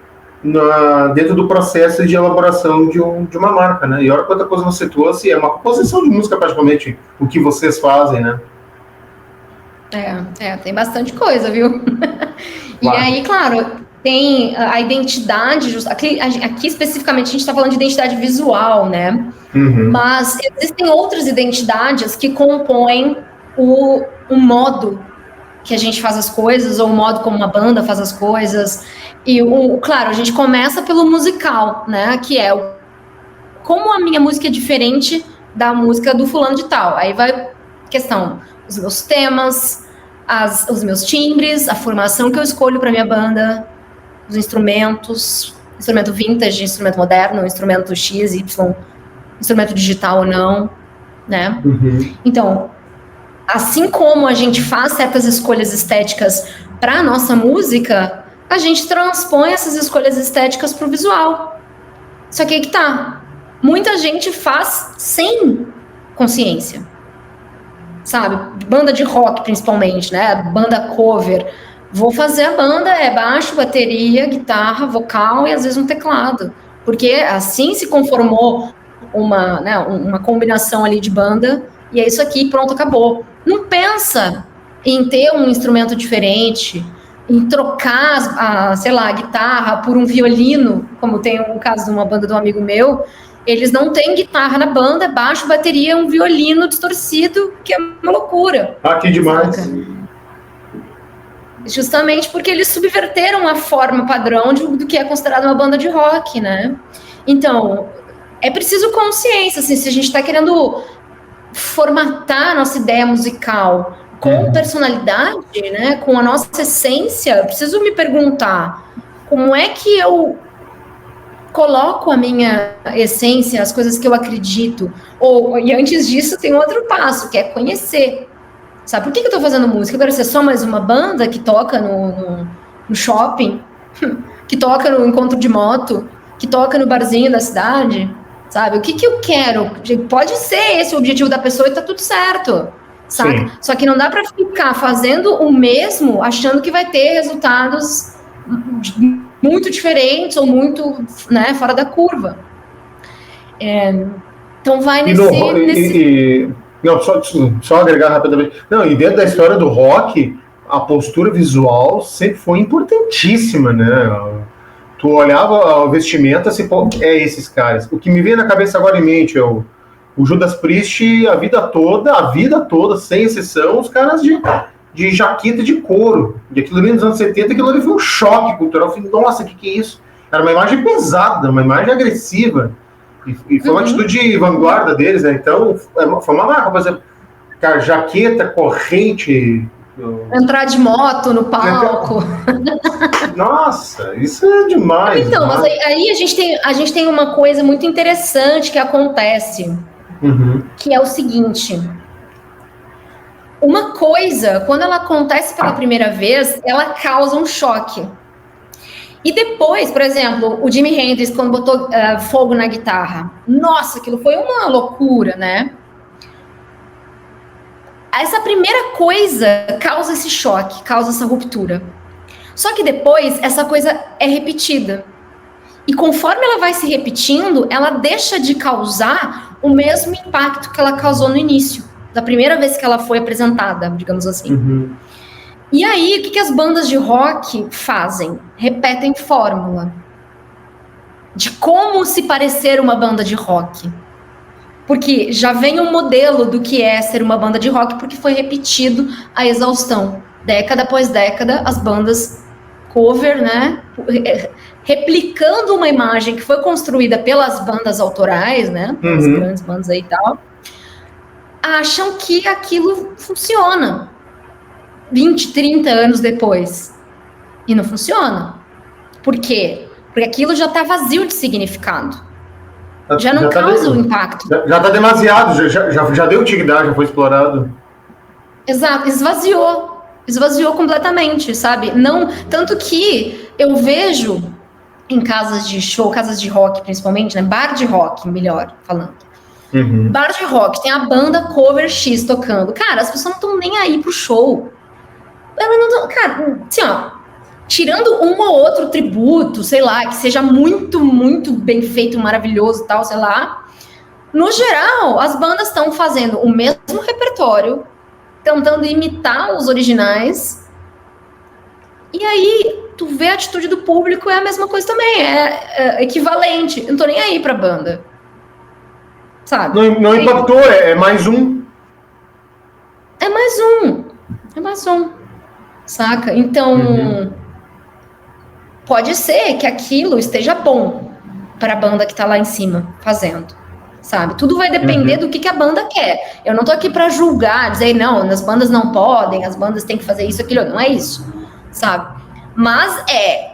dentro do processo de elaboração de uma marca, né? E olha quanta coisa você trouxe, é uma composição de música praticamente o que vocês fazem, né? Tem bastante coisa, viu? E aí, claro, tem a identidade, aqui especificamente a gente está falando de identidade visual, né? Uhum. Mas existem outras identidades que compõem o modo que a gente faz as coisas, ou o modo como uma banda faz as coisas. E, claro, a gente começa pelo musical, né? Que é como a minha música é diferente da música do fulano de tal. Aí vai questão, os meus temas, os meus timbres, a formação que eu escolho para minha banda, os instrumentos, instrumento vintage, instrumento moderno, instrumento X, Y, instrumento digital ou não, né? Uhum. Então, assim como a gente faz certas escolhas estéticas para a nossa música, a gente transpõe essas escolhas estéticas para o visual. Só que aí que tá. Muita gente faz sem consciência. Sabe? Banda de rock, principalmente, né? Banda cover. Vou fazer a banda, baixo, bateria, guitarra, vocal e às vezes um teclado. Porque assim se conformou uma combinação ali de banda, e é isso aqui, pronto, acabou. Não pensa em ter um instrumento diferente, em trocar a guitarra por um violino, como tem um caso de uma banda de um amigo meu. Eles não têm guitarra na banda, baixo, bateria, um violino distorcido, que é uma loucura. Que demais. Saca? Justamente porque eles subverteram a forma padrão do que é considerado uma banda de rock, né? Então, é preciso consciência, assim, se a gente está querendo formatar a nossa ideia musical com personalidade, né, com a nossa essência, eu preciso me perguntar como é que eu coloco a minha essência, as coisas que eu acredito, e antes disso tem outro passo, que é conhecer, sabe, por que eu estou fazendo música? Eu quero ser só mais uma banda que toca no shopping, que toca no encontro de moto, que toca no barzinho da cidade, sabe, o que eu quero? Pode ser esse o objetivo da pessoa e tá tudo certo, sabe? Sim. Só que não dá para ficar fazendo o mesmo, achando que vai ter resultados muito diferentes ou muito, né, fora da curva. Então vai nesse... Não, só agregar rapidamente. Não, e dentro da história do rock, a postura visual sempre foi importantíssima, né? Tu olhava o vestimento assim, pô, esses caras. O que me vem na cabeça agora em mente é o Judas Priest, a vida toda, sem exceção, os caras de jaqueta de couro. E aquilo ali nos anos 70, aquilo ali foi um choque cultural. Eu falei, nossa, o que é isso? Era uma imagem pesada, uma imagem agressiva. E foi uma atitude vanguarda deles, né? Então, foi uma marca, por exemplo, cara, jaqueta, corrente. Entrar de moto no palco. Nossa, isso é demais. Então, mas aí a gente tem uma coisa muito interessante que acontece, que é o seguinte. Uma coisa, quando ela acontece pela primeira vez, ela causa um choque. E depois, por exemplo, o Jimi Hendrix, quando botou fogo na guitarra, nossa, aquilo foi uma loucura, né? Essa primeira coisa causa esse choque, causa essa ruptura. Só que depois, essa coisa é repetida. E conforme ela vai se repetindo, ela deixa de causar o mesmo impacto que ela causou no início, da primeira vez que ela foi apresentada, digamos assim. E aí, o que as bandas de rock fazem? Repetem fórmula de como se parecer uma banda de rock. Porque já vem um modelo do que é ser uma banda de rock, porque foi repetido a exaustão. Década após década, as bandas cover, né? Replicando uma imagem que foi construída pelas bandas autorais, né? As grandes bandas aí e tal. Acham que aquilo funciona. 20, 30 anos depois. E não funciona. Por quê? Porque aquilo já está vazio de significado. Já não causa o impacto. Já está demasiado, já deu utilidade, já foi explorado. Exato, esvaziou completamente, sabe? Não, tanto que eu vejo em casas de show, casas de rock principalmente, né? Bar de rock, melhor falando. Bar de rock, tem a banda cover X tocando. Cara, as pessoas não estão nem aí pro show. Cara, assim, ó, tirando um ou outro tributo, sei lá, que seja muito, muito bem feito, maravilhoso e tal, sei lá. No geral, as bandas estão fazendo o mesmo repertório, tentando imitar os originais. E aí, tu vê a atitude do público, é a mesma coisa também, é equivalente. Eu não tô nem aí pra banda. Sabe? Não impactou, é mais um. É mais um. Saca? Então, pode ser que aquilo esteja bom para a banda que tá lá em cima fazendo, sabe? Tudo vai depender do que a banda quer. Eu não tô aqui para julgar, dizer, não, as bandas não podem, as bandas têm que fazer isso, aquilo. Não é isso, sabe? Mas é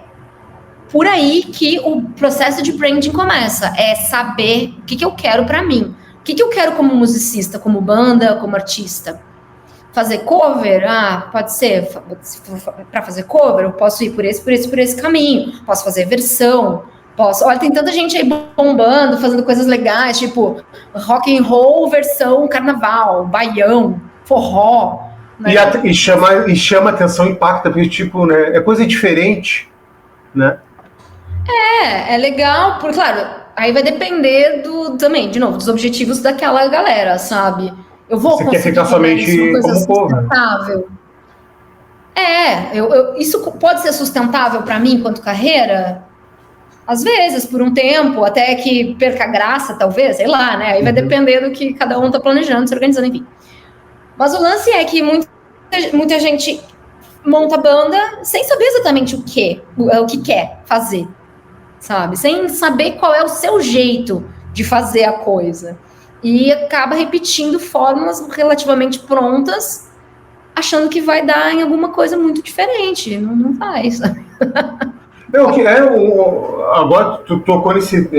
por aí que o processo de branding começa. É saber o que eu quero para mim. O que eu quero como musicista, como banda, como artista. Fazer cover? Pode ser. Para fazer cover, eu posso ir por esse caminho. Posso fazer versão. Olha, tem tanta gente aí bombando, fazendo coisas legais, tipo rock and roll versão carnaval, baião, forró. Né? E chama atenção, impacta, porque tipo, né, é coisa diferente, né? É legal, porque, claro, aí vai depender também, de novo, dos objetivos daquela galera, sabe? Eu vou conseguir ficar somente uma coisa sustentável. Isso pode ser sustentável para mim enquanto carreira? Às vezes, por um tempo, até que perca graça, talvez, sei lá, né? Aí vai depender do que cada um tá planejando, se organizando, enfim. Mas o lance é que muita gente monta banda sem saber exatamente o que quer fazer, sabe? Sem saber qual é o seu jeito de fazer a coisa. E acaba repetindo fórmulas relativamente prontas, achando que vai dar em alguma coisa muito diferente. Não vai, sabe? Agora tu tocou nesse...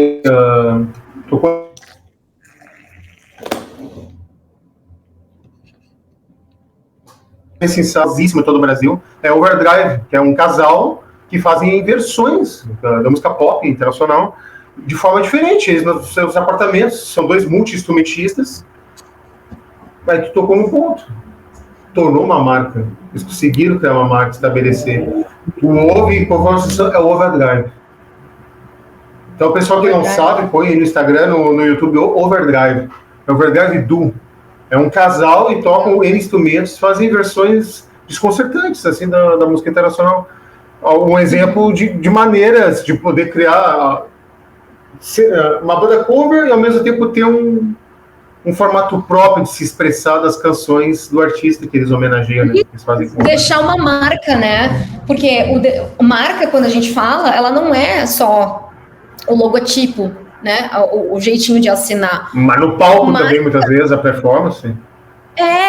essencialíssimo em todo o Brasil, é Overdrive, que é um casal que fazem versões da música pop internacional de forma diferente. Eles nos seus apartamentos são dois multi-instrumentistas, mas tu tocou no ponto. Tornou uma marca. Eles conseguiram criar uma marca, estabelecer. Tu ouve e é o Overdrive. Então o pessoal que não sabe, põe aí no Instagram, no YouTube, Overdrive. É Overdrive Duo. É um casal e tocam instrumentos, fazem versões desconcertantes assim, da música internacional. Um exemplo de maneiras de poder criar uma banda cover e ao mesmo tempo ter um um formato próprio de se expressar das canções do artista que eles homenageiam, né? Que eles fazem deixar uma marca, né? Porque marca, quando a gente fala, ela não é só o logotipo, né? O jeitinho de assinar. Mas no palco também, muitas vezes, a performance.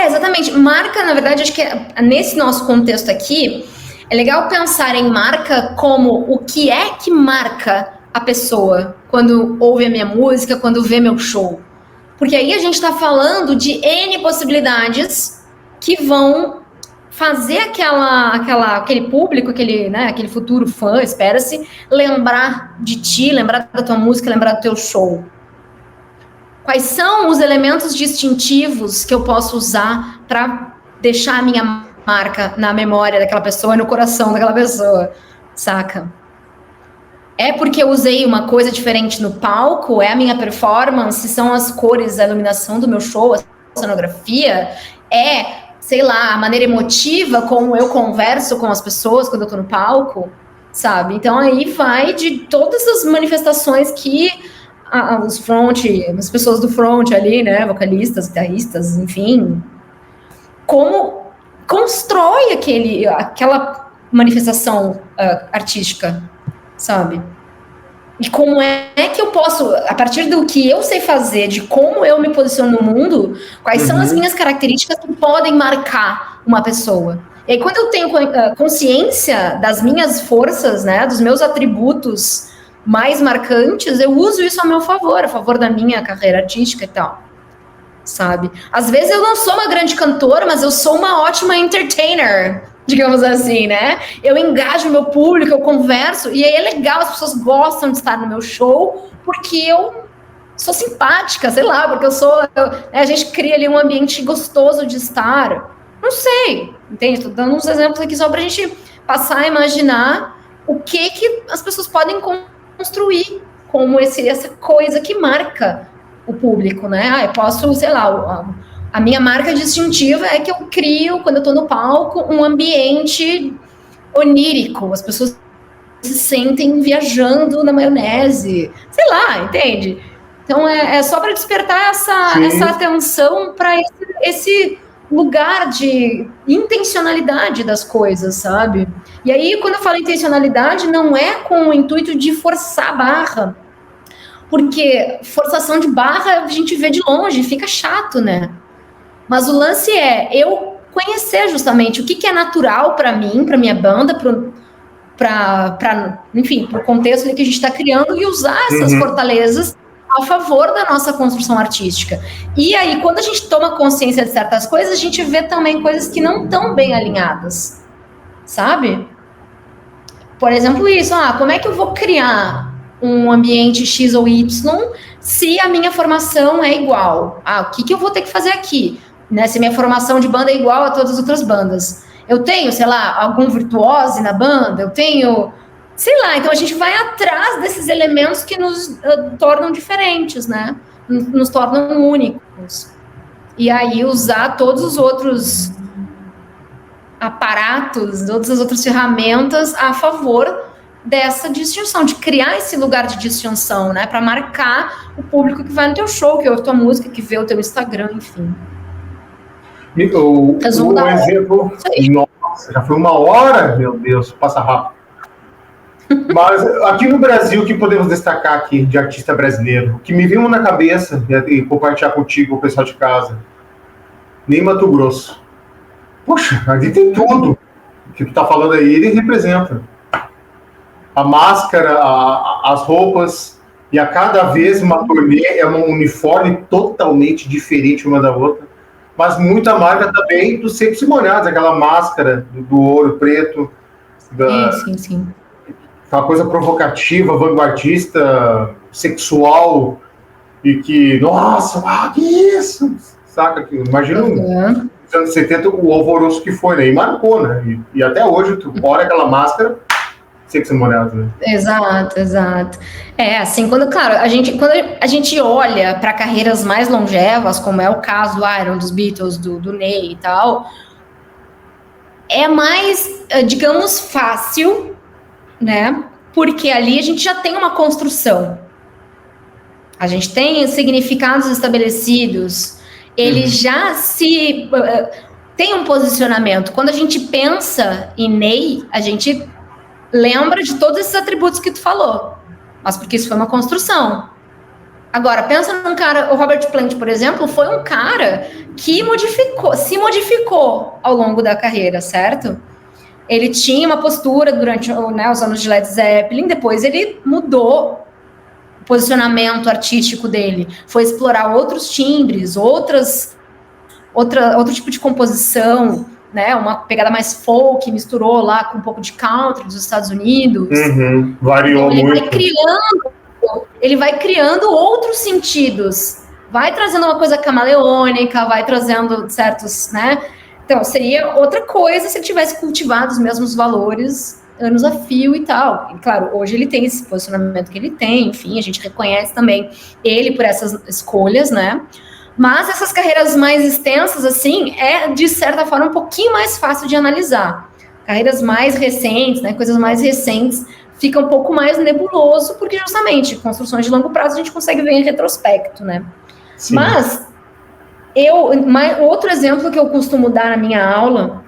Exatamente. Marca, na verdade, acho que nesse nosso contexto aqui, é legal pensar em marca como o que é que marca a pessoa quando ouve a minha música, quando vê meu show. Porque aí a gente está falando de N possibilidades que vão fazer aquele público, aquele futuro fã, espera-se, lembrar de ti, lembrar da tua música, lembrar do teu show. Quais são os elementos distintivos que eu posso usar para deixar a minha marca na memória daquela pessoa e no coração daquela pessoa, saca? É porque eu usei uma coisa diferente no palco? É a minha performance? São as cores, a iluminação do meu show, a cenografia? Sei lá, a maneira emotiva como eu converso com as pessoas quando eu tô no palco, sabe? Então aí vai de todas as manifestações que as pessoas do front ali, né, vocalistas, guitarristas, enfim, como constrói aquela manifestação artística, sabe? E como é que eu posso, a partir do que eu sei fazer, de como eu me posiciono no mundo, quais são as minhas características que podem marcar uma pessoa? E aí, quando eu tenho consciência das minhas forças, né, dos meus atributos mais marcantes, eu uso isso a meu favor, a favor da minha carreira artística e tal, sabe? Às vezes eu não sou uma grande cantora, mas eu sou uma ótima entertainer, digamos assim, né? Eu engajo o meu público, eu converso, e aí é legal, as pessoas gostam de estar no meu show, porque eu sou simpática, sei lá, porque a gente cria ali um ambiente gostoso de estar. Não sei, entende? Tô dando uns exemplos aqui só pra gente passar a imaginar o que as pessoas podem construir como essa coisa que marca o público, né? Eu posso, sei lá, a minha marca distintiva é que eu crio, quando eu tô no palco, um ambiente onírico. As pessoas se sentem viajando na maionese. Sei lá, entende? Então, é só para despertar essa atenção para esse lugar de intencionalidade das coisas, sabe? E aí, quando eu falo intencionalidade, não é com o intuito de forçar a barra, porque forçação de barra a gente vê de longe, fica chato, né? Mas o lance é eu conhecer justamente o que é natural para mim, para minha banda, enfim, para o contexto que a gente está criando e usar essas fortalezas a favor da nossa construção artística. E aí, quando a gente toma consciência de certas coisas, a gente vê também coisas que não estão bem alinhadas, sabe? Por exemplo, isso, como é que eu vou criar um ambiente X ou Y se a minha formação é igual? O que eu vou ter que fazer aqui? Né, se minha formação de banda é igual a todas as outras bandas. Eu tenho, sei lá, algum virtuose na banda? Eu tenho... Sei lá, então a gente vai atrás desses elementos que nos tornam diferentes, né? Nos tornam únicos. E aí usar todos os outros aparatos, todas as outras ferramentas a favor dessa distinção, de criar esse lugar de distinção, né? Para marcar o público que vai no teu show, que ouve tua música, que vê o teu Instagram, enfim. O exemplo... Nossa, já foi 1 hora? Meu Deus, passa rápido. Mas aqui no Brasil, o que podemos destacar aqui de artista brasileiro? O que me veio na cabeça e compartilhar contigo, o pessoal de casa. Ney Matogrosso. Poxa, ali tem tudo. O que tu tá falando aí, ele representa. A máscara, as roupas, e a cada vez uma turnê é um uniforme totalmente diferente uma da outra. Mas muita marca também dos Secos e Molhados, aquela máscara do ouro preto. Sim. Aquela coisa provocativa, vanguardista, sexual, e que, nossa, que isso? Saca? Imagina nos anos 70 o alvoroço que foi, né? E marcou, né? E até hoje, tu olha aquela máscara, Secos e Molhados, né? Exato. Assim, quando a gente olha para carreiras mais longevas, como é o caso do Iron, dos Beatles, do Ney e tal, é mais, digamos, fácil, né? Porque ali a gente já tem uma construção. A gente tem significados estabelecidos, ele já tem um posicionamento. Quando a gente pensa em Ney, a gente lembra de todos esses atributos que tu falou, mas porque isso foi uma construção. Agora, pensa num cara, o Robert Plant, por exemplo, foi um cara que se modificou ao longo da carreira, certo? Ele tinha uma postura durante os anos de Led Zeppelin, depois ele mudou o posicionamento artístico dele, foi explorar outros timbres, outro tipo de composição, né? Uma pegada mais folk, misturou lá com um pouco de country dos Estados Unidos. Variou então, muito. Ele vai criando outros sentidos, vai trazendo uma coisa camaleônica, vai trazendo certos, né? Então, seria outra coisa se ele tivesse cultivado os mesmos valores anos a fio e tal. E, claro, hoje ele tem esse posicionamento que ele tem, enfim, a gente reconhece também ele por essas escolhas, né? Mas essas carreiras mais extensas, assim, é, de certa forma, um pouquinho mais fácil de analisar. Carreiras mais recentes, né, coisas mais recentes, fica um pouco mais nebuloso, porque justamente construções de longo prazo a gente consegue ver em retrospecto, né? Sim. Mas outro exemplo que eu costumo dar na minha aula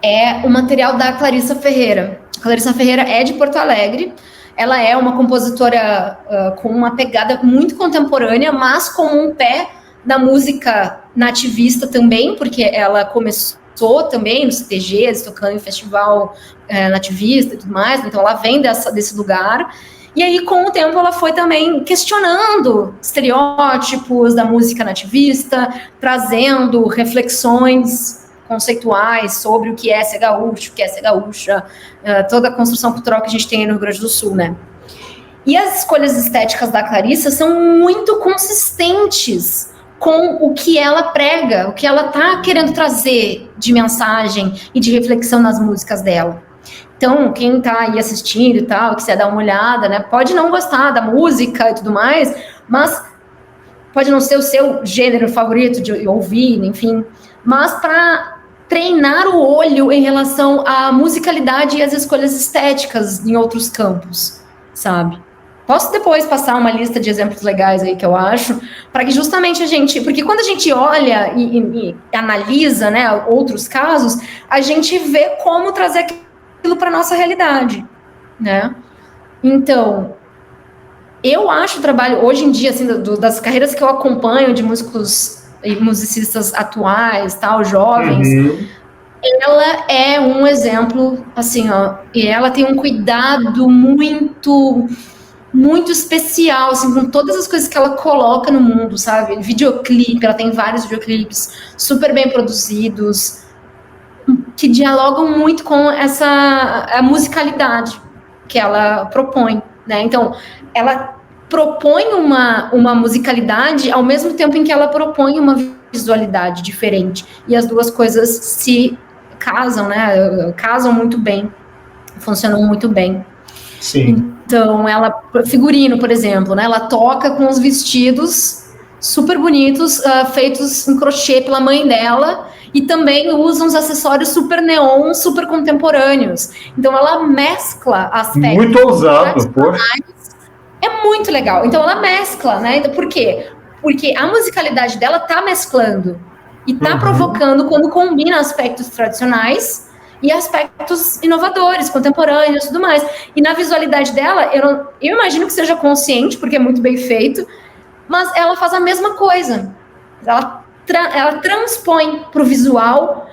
é o material da Clarissa Ferreira. A Clarissa Ferreira é de Porto Alegre, ela é uma compositora com uma pegada muito contemporânea, mas com um pé da música nativista também, porque ela começou também nos CTGs, tocando em festival nativista e tudo mais, então ela vem desse lugar. E aí, com o tempo, ela foi também questionando estereótipos da música nativista, trazendo reflexões conceituais sobre o que é ser gaúcho, o que é ser gaúcha, toda a construção cultural que a gente tem no Rio Grande do Sul, né? E as escolhas estéticas da Clarissa são muito consistentes com o que ela prega, o que ela tá querendo trazer de mensagem e de reflexão nas músicas dela. Então, quem tá aí assistindo e tal, quiser dar uma olhada, né, pode não gostar da música e tudo mais, mas pode não ser o seu gênero favorito de ouvir, enfim, mas para treinar o olho em relação à musicalidade e às escolhas estéticas em outros campos, sabe? Posso depois passar uma lista de exemplos legais aí que eu acho, para que justamente a gente... Porque quando a gente olha e analisa, né, outros casos, a gente vê como trazer aquilo para nossa realidade, né? Então, eu acho o trabalho, hoje em dia, assim, das carreiras que eu acompanho de músicos e musicistas atuais, tal, jovens, ela é um exemplo, assim, ó, e ela tem um cuidado muito especial, assim, com todas as coisas que ela coloca no mundo, sabe? Videoclipe, ela tem vários videoclipes super bem produzidos, que dialogam muito com a musicalidade que ela propõe, né? Então, ela propõe uma musicalidade ao mesmo tempo em que ela propõe uma visualidade diferente. E as duas coisas se casam, né? Casam muito bem, funcionam muito bem. Sim. Então, figurino, por exemplo, né? Ela toca com os vestidos super bonitos, feitos em crochê pela mãe dela, e também usa uns acessórios super neon, super contemporâneos. Então, ela mescla aspectos. Muito ousado, poxa. É muito legal. Então, ela mescla, né? Então, por quê? Porque a musicalidade dela tá mesclando e tá provocando quando combina aspectos tradicionais e aspectos inovadores, contemporâneos e tudo mais. E na visualidade dela, eu imagino que seja consciente, porque é muito bem feito, mas ela faz a mesma coisa. Ela transpõe para o visual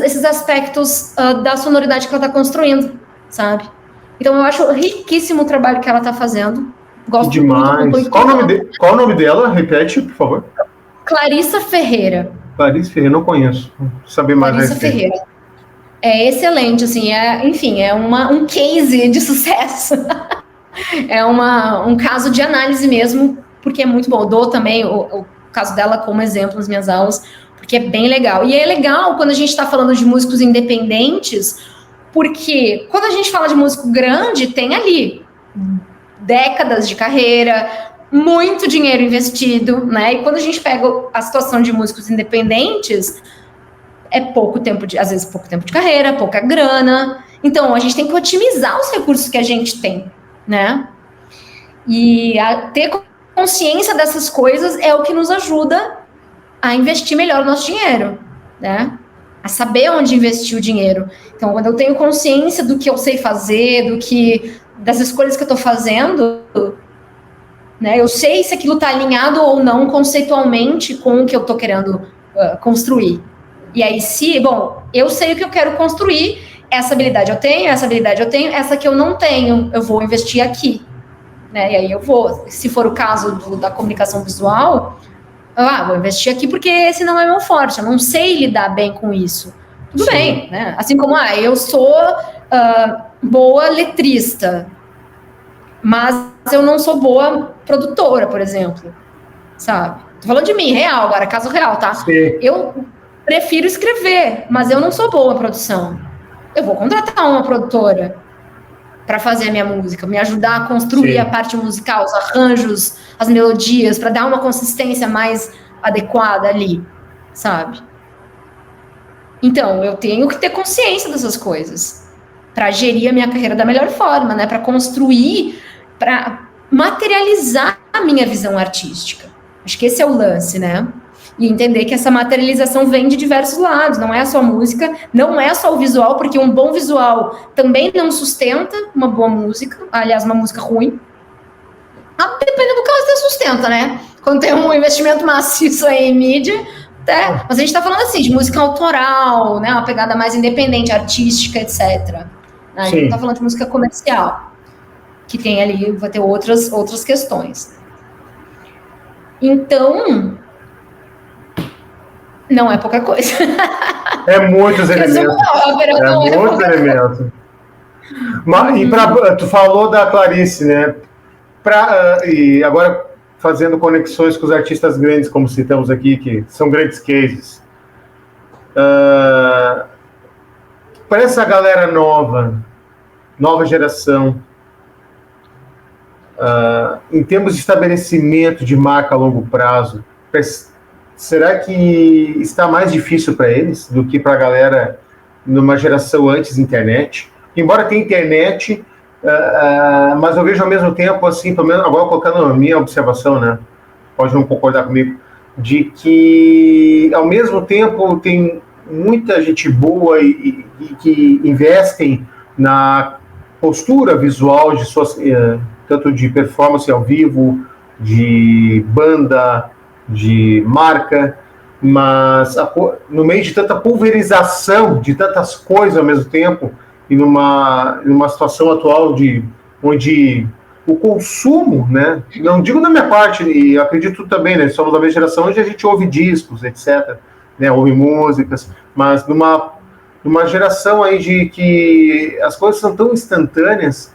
esses aspectos da sonoridade que ela está construindo, sabe? Então eu acho riquíssimo o trabalho que ela está fazendo. Gosto demais. Muito. Qual o nome dela? Repete, por favor. Clarissa Ferreira. Clarissa Ferreira, não conheço. Vou saber mais. Clarissa Ferreira. É excelente, assim, enfim, é um case de sucesso. É um caso de análise mesmo, porque é muito bom. Eu dou também o caso dela como exemplo nas minhas aulas, porque é bem legal. E é legal quando a gente está falando de músicos independentes, porque quando a gente fala de músico grande, tem ali décadas de carreira, muito dinheiro investido, né? E quando a gente pega a situação de músicos independentes, é pouco tempo às vezes pouco tempo de carreira, pouca grana. Então, a gente tem que otimizar os recursos que a gente tem, né? E ter consciência dessas coisas é o que nos ajuda a investir melhor o nosso dinheiro, né? A saber onde investir o dinheiro. Então, quando eu tenho consciência do que eu sei fazer, das escolhas que eu estou fazendo, né? Eu sei se aquilo está alinhado ou não conceitualmente com o que eu estou querendo construir. E aí, eu sei o que eu quero construir, essa habilidade eu tenho, essa que eu não tenho, eu vou investir aqui. Né? E aí eu vou, se for o caso da comunicação visual, vou investir aqui porque esse não é meu forte, eu não sei lidar bem com isso. Tudo Sim. bem, né? Assim como, eu sou boa letrista, mas eu não sou boa produtora, por exemplo, sabe? Tô falando de mim, real agora, caso real, tá? Sim. Eu prefiro escrever, mas eu não sou boa em produção. Eu vou contratar uma produtora para fazer a minha música, me ajudar a construir Sim. a parte musical, os arranjos, as melodias, para dar uma consistência mais adequada ali, sabe? Então, eu tenho que ter consciência dessas coisas para gerir a minha carreira da melhor forma, né? Para construir, para materializar a minha visão artística. Acho que esse é o lance, né? E entender que essa materialização vem de diversos lados, não é só a música, não é só o visual, porque um bom visual também não sustenta uma boa música, aliás, uma música ruim. Dependendo do caso, até sustenta, né? Quando tem um investimento maciço aí em mídia, até, mas a gente tá falando assim, de música autoral, né? Uma pegada mais independente, artística, etc. A gente não tá falando de música comercial, que tem ali, vai ter outras questões. Então, não é pouca coisa. É muitos elementos. Muitos elementos. Mas, tu falou da Clarice, né? E agora fazendo conexões com os artistas grandes, como citamos aqui, que são grandes cases. Para essa galera nova geração, em termos de estabelecimento de marca a longo prazo, será que está mais difícil para eles do que para a galera numa geração antes da internet? Embora tenha internet, mas eu vejo ao mesmo tempo, assim, pelo menos agora colocando a minha observação, né? Pode não concordar comigo, de que ao mesmo tempo tem muita gente boa e que investem na postura visual de suas, tanto de performance ao vivo, de banda, de marca, mas no meio de tanta pulverização, de tantas coisas ao mesmo tempo, e numa situação atual onde o consumo, né, não digo da minha parte, e acredito também, né, somos da mesma geração onde a gente ouve discos, etc., né, ouve músicas, mas numa geração aí de que as coisas são tão instantâneas,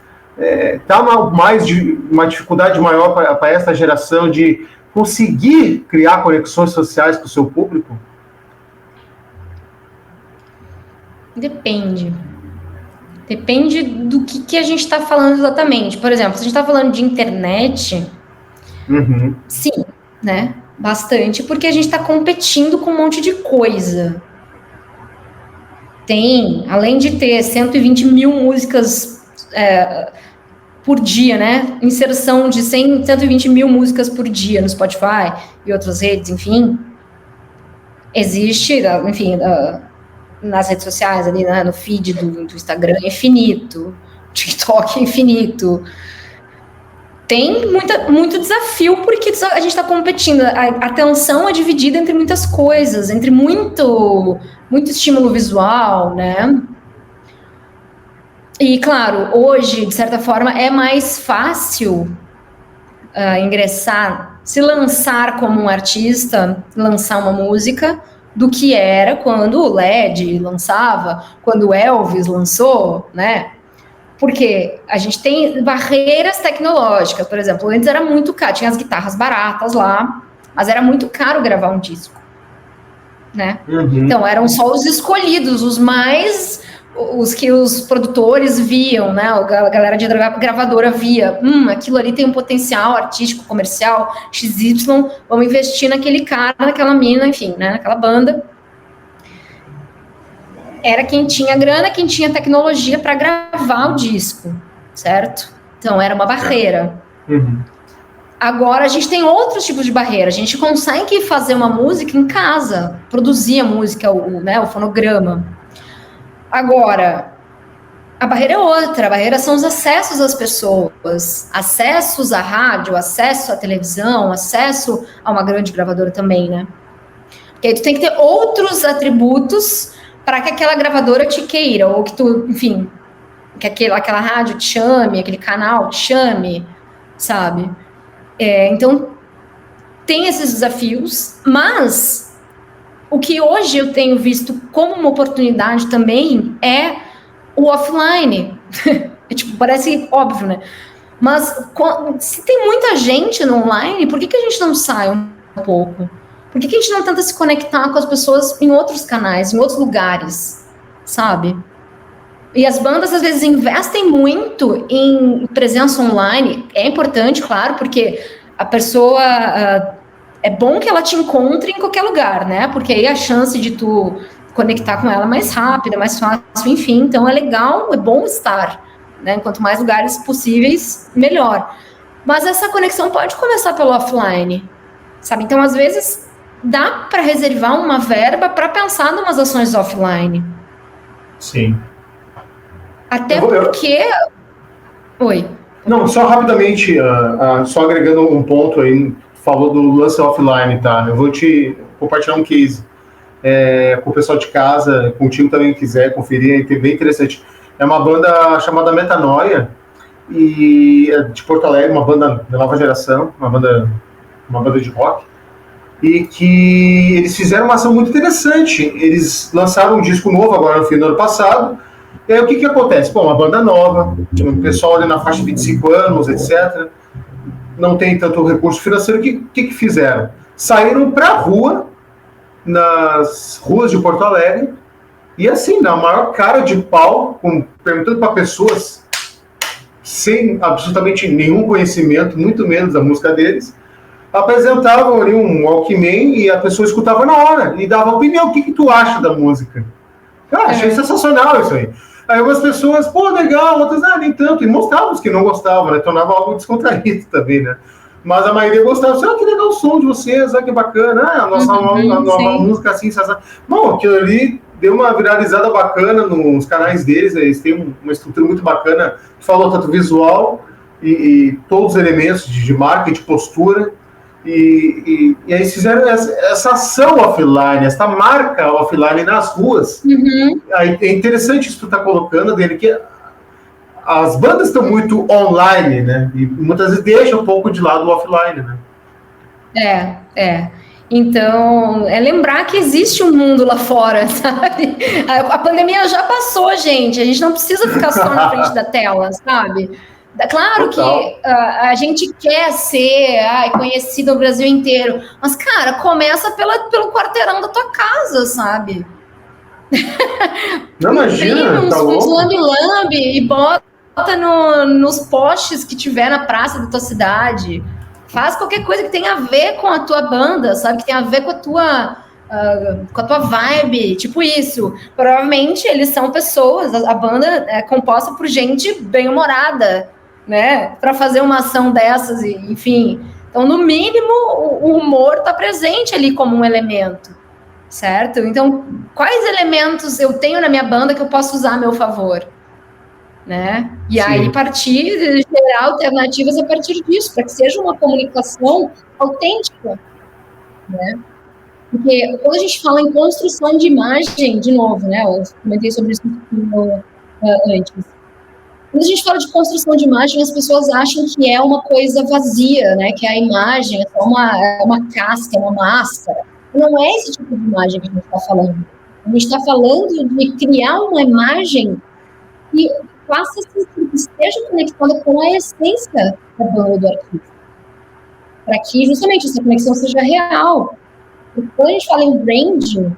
tá uma dificuldade maior para essa geração de conseguir criar conexões sociais com o seu público? Depende do que a gente está falando exatamente. Por exemplo, se a gente está falando de internet, sim, né? Bastante, porque a gente está competindo com um monte de coisa. Além de ter 120 mil músicas por dia, né? Inserção de 120 mil músicas por dia no Spotify e outras redes, enfim. Existe, enfim, nas redes sociais, ali, né, no feed do Instagram, é infinito. TikTok é infinito. Tem muito desafio, porque a gente está competindo. A atenção é dividida entre muitas coisas, entre muito estímulo visual, né? E, claro, hoje, de certa forma, é mais fácil ingressar, se lançar como um artista, lançar uma música, do que era quando o LED lançava, quando o Elvis lançou, né? Porque a gente tem barreiras tecnológicas, por exemplo, antes era muito caro, tinha as guitarras baratas lá, mas era muito caro gravar um disco, né? Então, eram só os escolhidos, os que os produtores viam, né? A galera de gravadora via, aquilo ali tem um potencial artístico, comercial, XY, vamos investir naquele cara, naquela mina, enfim, né? Naquela banda. Era quem tinha grana, quem tinha tecnologia para gravar o disco, certo? Então, era uma barreira. Agora a gente tem outros tipos de barreira. A gente consegue fazer uma música em casa, produzir a música, né, o fonograma. Agora, a barreira é outra. A barreira são os acessos às pessoas, acessos à rádio, acesso à televisão, acesso a uma grande gravadora também, né? Porque aí tu tem que ter outros atributos para que aquela gravadora te queira, ou que tu, enfim, que aquela rádio te chame, aquele canal te chame, sabe? Então, tem esses desafios, mas o que hoje eu tenho visto como uma oportunidade também é o offline. Tipo, parece óbvio, né? Mas se tem muita gente no online, por que a gente não sai um pouco? Por que a gente não tenta se conectar com as pessoas em outros canais, em outros lugares, sabe? E as bandas, às vezes, investem muito em presença online. É importante, claro, porque a pessoa... é bom que ela te encontre em qualquer lugar, né? Porque aí a chance de tu conectar com ela é mais rápida, mais fácil, enfim. Então, é legal, é bom estar, né? Quanto mais lugares possíveis, melhor. Mas essa conexão pode começar pelo offline, sabe? Então, às vezes, dá para reservar uma verba para pensar em umas ações offline. Sim. Até porque... Oi. Não, só rapidamente, só agregando um ponto aí, falou do lance offline, tá? Eu vou te compartilhar um case com o pessoal de casa, contigo também quiser conferir, é bem interessante. É uma banda chamada Metanoia, e é de Porto Alegre, uma banda da nova geração, uma banda de rock, e que eles fizeram uma ação muito interessante. Eles lançaram um disco novo agora no fim do ano passado. E aí o que acontece? Bom, uma banda nova, o pessoal ali na faixa de 25 anos, etc., não tem tanto recurso financeiro. O que fizeram? Saíram para a rua, nas ruas de Porto Alegre, e assim, na maior cara de pau, perguntando para pessoas sem absolutamente nenhum conhecimento, muito menos da música deles, apresentavam ali um Walkman e a pessoa escutava na hora e dava opinião. O que tu acha da música? Cara, achei sensacional isso aí. Aí algumas pessoas, pô, legal, outras, nem tanto. E mostravam os que não gostavam, né? Tornava algo descontraído também, né? Mas a maioria gostava. Que legal o som de vocês, que bacana. A nossa nova música assim, bom, aquilo ali deu uma viralizada bacana nos canais deles. Eles têm uma estrutura muito bacana. Falou tanto visual e todos os elementos de marketing, de postura. E aí fizeram essa ação offline, essa marca offline nas ruas. Aí é interessante isso que tu tá colocando dele, que as bandas estão muito online, né? E muitas vezes deixam um pouco de lado o offline, né? Então, é lembrar que existe um mundo lá fora, sabe? A pandemia já passou, gente. A gente não precisa ficar só na frente da tela, sabe? Claro Total. Que a gente quer ser conhecido no Brasil inteiro, mas, cara, começa pelo quarteirão da tua casa, sabe? Não imagina, uns lambe-lambe e bota nos postes que tiver na praça da tua cidade. Faz qualquer coisa que tenha a ver com a tua banda, sabe? Que tenha a ver com a tua vibe, tipo isso. Provavelmente eles são pessoas, a banda é composta por gente bem-humorada, né, para fazer uma ação dessas, enfim. Então, no mínimo, o humor está presente ali como um elemento, certo? Então, quais elementos eu tenho na minha banda que eu posso usar a meu favor, né? E aí, gerar alternativas a partir disso, para que seja uma comunicação autêntica, né? Porque quando a gente fala em construção de imagem, de novo, né, eu comentei sobre isso antes. Quando a gente fala de construção de imagem, as pessoas acham que é uma coisa vazia, né? Que a imagem é só uma casca, uma máscara. Não é esse tipo de imagem que a gente está falando. A gente está falando de criar uma imagem que faça sentido, que esteja conectada com a essência da banda do artista. Para que justamente essa conexão seja real. E quando a gente fala em branding,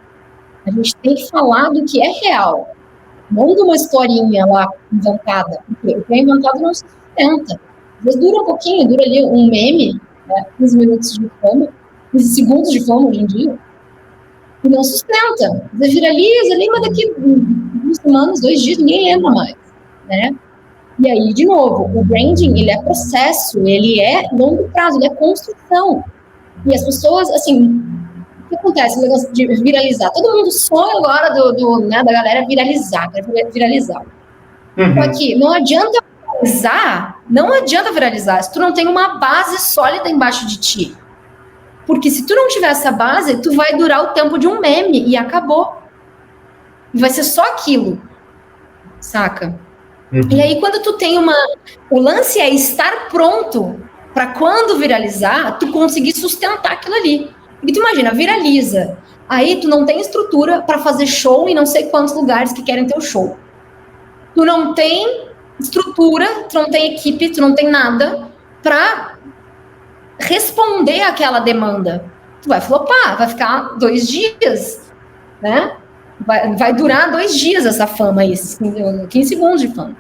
a gente tem que falar do que é real. Não de uma historinha lá inventada, porque o que é inventado não se sustenta. Às vezes dura um pouquinho, dura ali um meme, né, 15 minutos de fama, 15 segundos de fama hoje em dia, e não sustenta. Às vezes viraliza ali, mas daqui 2 semanas, 2 dias, ninguém lembra mais, né? E aí, de novo, o branding, ele é processo, ele é longo prazo, ele é construção. E as pessoas, assim, o que acontece? O negócio de viralizar. Todo mundo sonha agora né, da galera viralizar, viralizar. Só que não adianta viralizar se tu não tem uma base sólida embaixo de ti. Porque se tu não tiver essa base, tu vai durar o tempo de um meme e acabou. E vai ser só aquilo. Saca? E aí, quando tu tem o lance é estar pronto para quando viralizar, tu conseguir sustentar aquilo ali. Porque tu imagina, viraliza. Aí tu não tem estrutura para fazer show em não sei quantos lugares que querem teu show. Tu não tem estrutura, tu não tem equipe, tu não tem nada para responder àquela demanda. Tu vai flopar, vai ficar 2 dias, né? Vai durar 2 dias essa fama aí, 15 segundos de fama.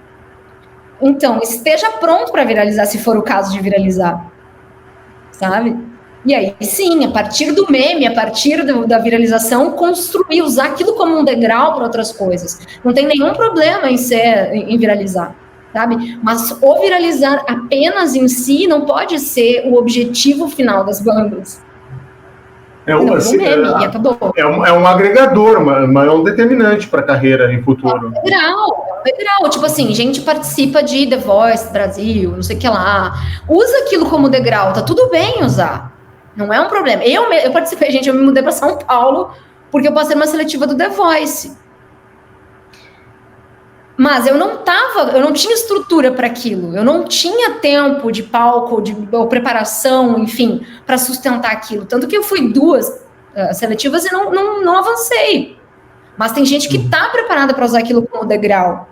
Então, esteja pronto para viralizar, se for o caso de viralizar, sabe? E aí, sim, a partir do meme, a partir da viralização, construir, usar aquilo como um degrau para outras coisas. Não tem nenhum problema em viralizar, sabe? Mas o viralizar apenas em si não pode ser o objetivo final das bandas. É um agregador, mas é um determinante para a carreira em futuro. É um degrau. Tipo assim, gente participa de The Voice Brasil, não sei o que lá. Usa aquilo como degrau, tá tudo bem usar. Não é um problema. Eu participei, gente, eu me mudei para São Paulo porque eu passei numa seletiva do The Voice. Mas eu não tinha estrutura para aquilo, eu não tinha tempo de palco, ou preparação, enfim, para sustentar aquilo. Tanto que eu fui 2 seletivas e não avancei. Mas tem gente que está preparada para usar aquilo como degrau,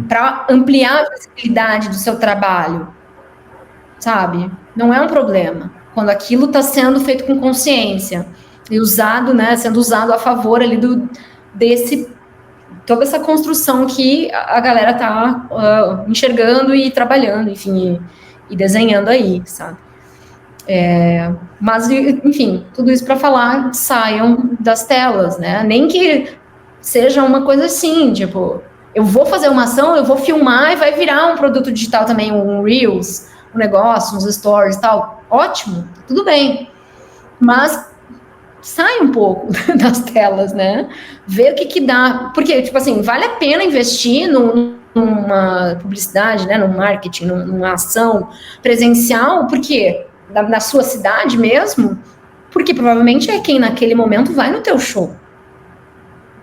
para ampliar a visibilidade do seu trabalho, sabe? Não é um problema. Quando aquilo está sendo feito com consciência e usado, né, sendo usado a favor ali toda essa construção que a galera tá enxergando e trabalhando, enfim, e desenhando aí, sabe? Mas, enfim, tudo isso para falar, saiam das telas, né? Nem que seja uma coisa assim, tipo, eu vou fazer uma ação, eu vou filmar e vai virar um produto digital também, um Reels, um negócio, uns stories e tal. Ótimo, tudo bem. Mas sai um pouco das telas, né? Vê o que dá. Porque, tipo assim, vale a pena investir numa publicidade, né? Num marketing, numa ação presencial, porque na sua cidade mesmo, porque provavelmente é quem naquele momento vai no teu show.